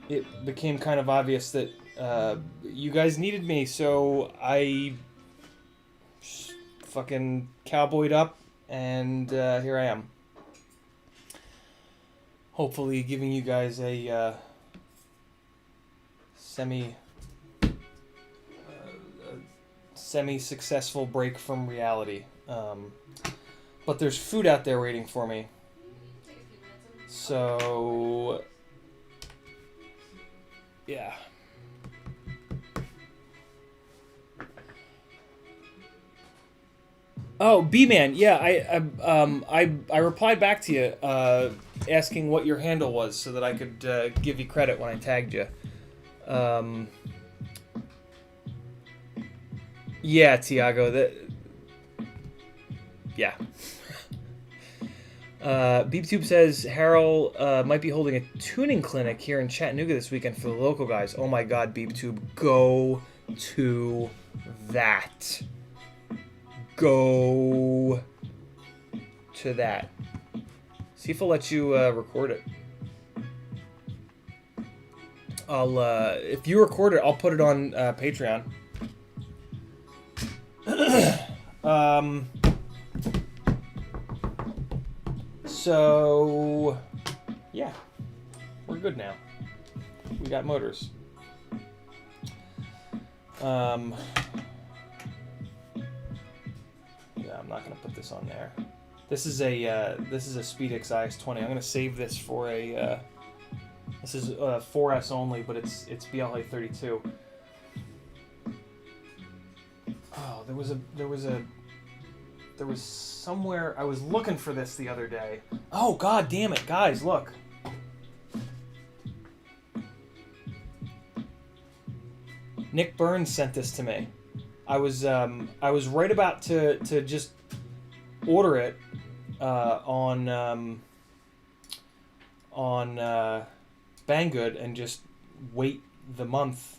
B: it became kind of obvious that you guys needed me, so I fucking cowboyed up, and here I am. Hopefully giving you guys a semi-successful break from reality. But there's food out there waiting for me. So... yeah. Oh, B-Man, yeah, I replied back to you, asking what your handle was so that I could give you credit when I tagged you. Yeah, Tiago, yeah. BeepTube says Harold might be holding a tuning clinic here in Chattanooga this weekend for the local guys. Oh my god, BeepTube, go to that. Go to that. See if I'll let you record it. I'll if you record it, I'll put it on Patreon. So yeah, we're good now. We got motors. Yeah, I'm not gonna put this on there. This is a Speedix IS20. I'm gonna save this for a. This is 4S only, but it's BLA 32. Oh, there was somewhere I was looking for this the other day. Oh god damn it, guys, look. Nick Burns sent this to me. I was right about to just order it on Banggood and just wait the month.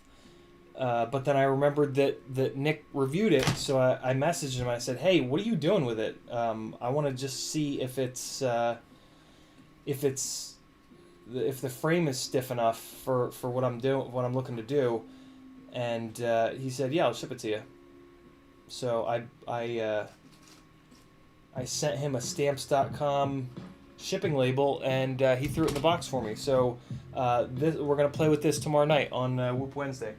B: But then I remembered that Nick reviewed it, so I messaged him and I said, "Hey, what are you doing with it? I want to just see if the frame is stiff enough for what I'm looking to do." And he said, "Yeah, I'll ship it to you." So I sent him a Stamps.com shipping label, and he threw it in the box for me. So we're gonna play with this tomorrow night on Whoop Wednesday.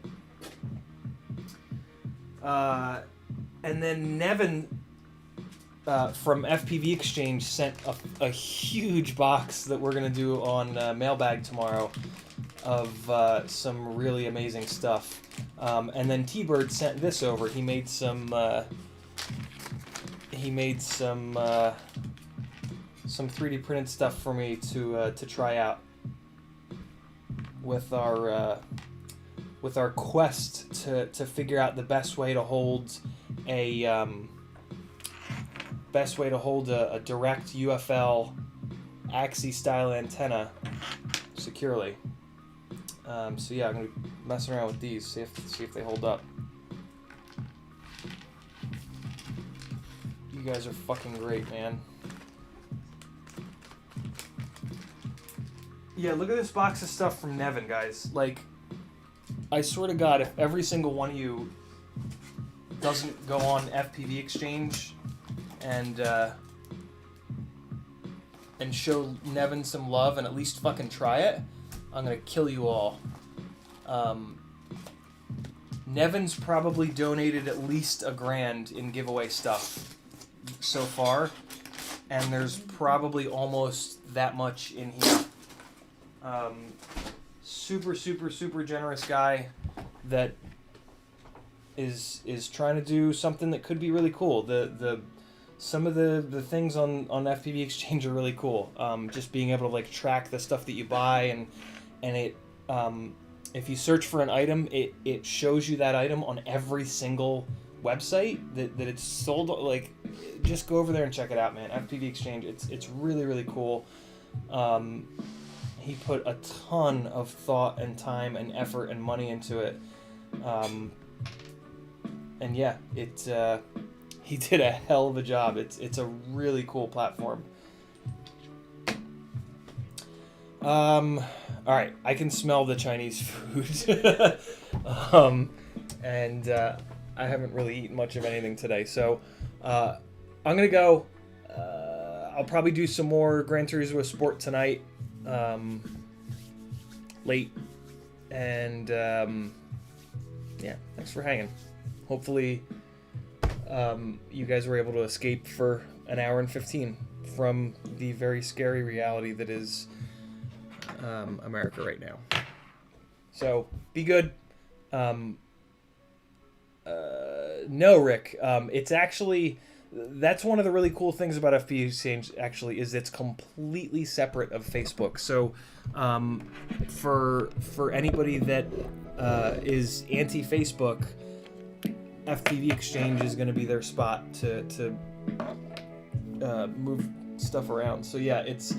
B: And then Nevin from FPV Exchange sent a huge box that we're gonna do on Mailbag tomorrow of some really amazing stuff. And then T-Bird sent this over. He made some 3D printed stuff for me to try out with our quest to figure out the best way to hold a direct UFL Axie style antenna securely. So yeah, I'm gonna be messing around with these, see if they hold up. You guys are fucking great, man. Yeah, look at this box of stuff from Nevin, guys. Like, I swear to God, if every single one of you doesn't go on FPV Exchange and show Nevin some love and at least fucking try it, I'm gonna kill you all. Nevin's probably donated at least $1,000 in giveaway stuff so far, and there's probably almost that much in here. Super, super, super generous guy that is trying to do something that could be really cool. Some of the things on FPV Exchange are really cool. Just being able to like track the stuff that you buy, and it if you search for an item, it shows you that item on every single website that it's sold. Like, just go over there and check it out, man. FPV Exchange, it's really, really cool. He put a ton of thought and time and effort and money into it. And yeah, he did a hell of a job. It's a really cool platform. All right, I can smell the Chinese food. And I haven't really eaten much of anything today, so I'm gonna go. I'll probably do some more Gran Turismo Sport tonight, late, and yeah, thanks for hanging. Hopefully you guys were able to escape for an hour and 15 from the very scary reality that is America right now. So be good. No, Rick, it's actually, that's one of the really cool things about FPV Exchange, actually, is it's completely separate of Facebook. So for anybody that is anti-Facebook, FPV Exchange is going to be their spot to move stuff around. So yeah, it's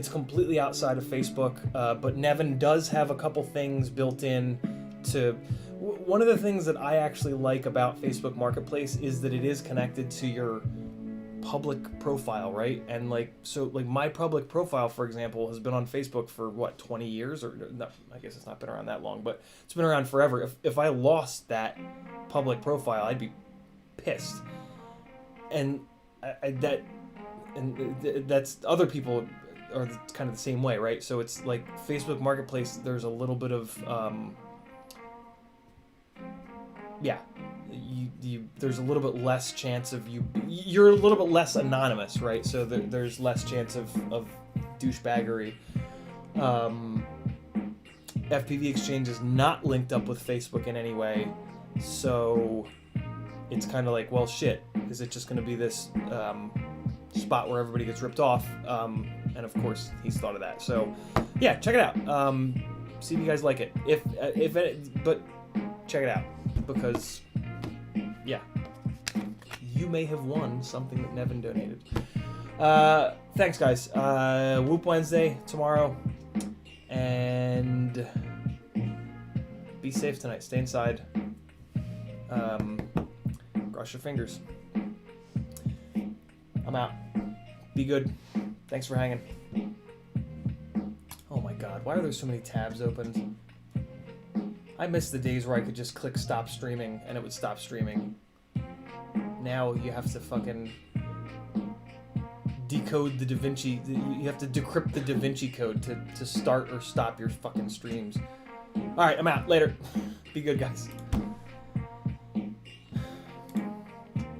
B: completely outside of Facebook, but Nevin does have a couple things built in to... One of the things that I actually like about Facebook Marketplace is that it is connected to your public profile, right? And like, so like my public profile, for example, has been on Facebook for what, 20 years? Or no, I guess it's not been around that long, but it's been around forever. If I lost that public profile, I'd be pissed. And that's other people are kind of the same way, right? So it's like Facebook Marketplace, there's a little bit of yeah, there's a little bit less chance of you're a little bit less anonymous, right? So there's less chance of douchebaggery. FPV Exchange is not linked up with Facebook in any way, so it's kind of like, well, shit, is it just going to be this spot where everybody gets ripped off? And of course, he's thought of that. So yeah, check it out. See if you guys like it. But check it out, because yeah, you may have won something that Nevin donated. Thanks, guys. Whoop Wednesday tomorrow, and be safe tonight. Stay inside. Cross your fingers. I'm out. Be good. Thanks for hanging. Oh my God, why are there so many tabs opened? I miss the days where I could just click stop streaming and it would stop streaming. Now you have to fucking decode the DaVinci. You have to decrypt the DaVinci code to start or stop your fucking streams. Alright, I'm out. Later. Be good, guys.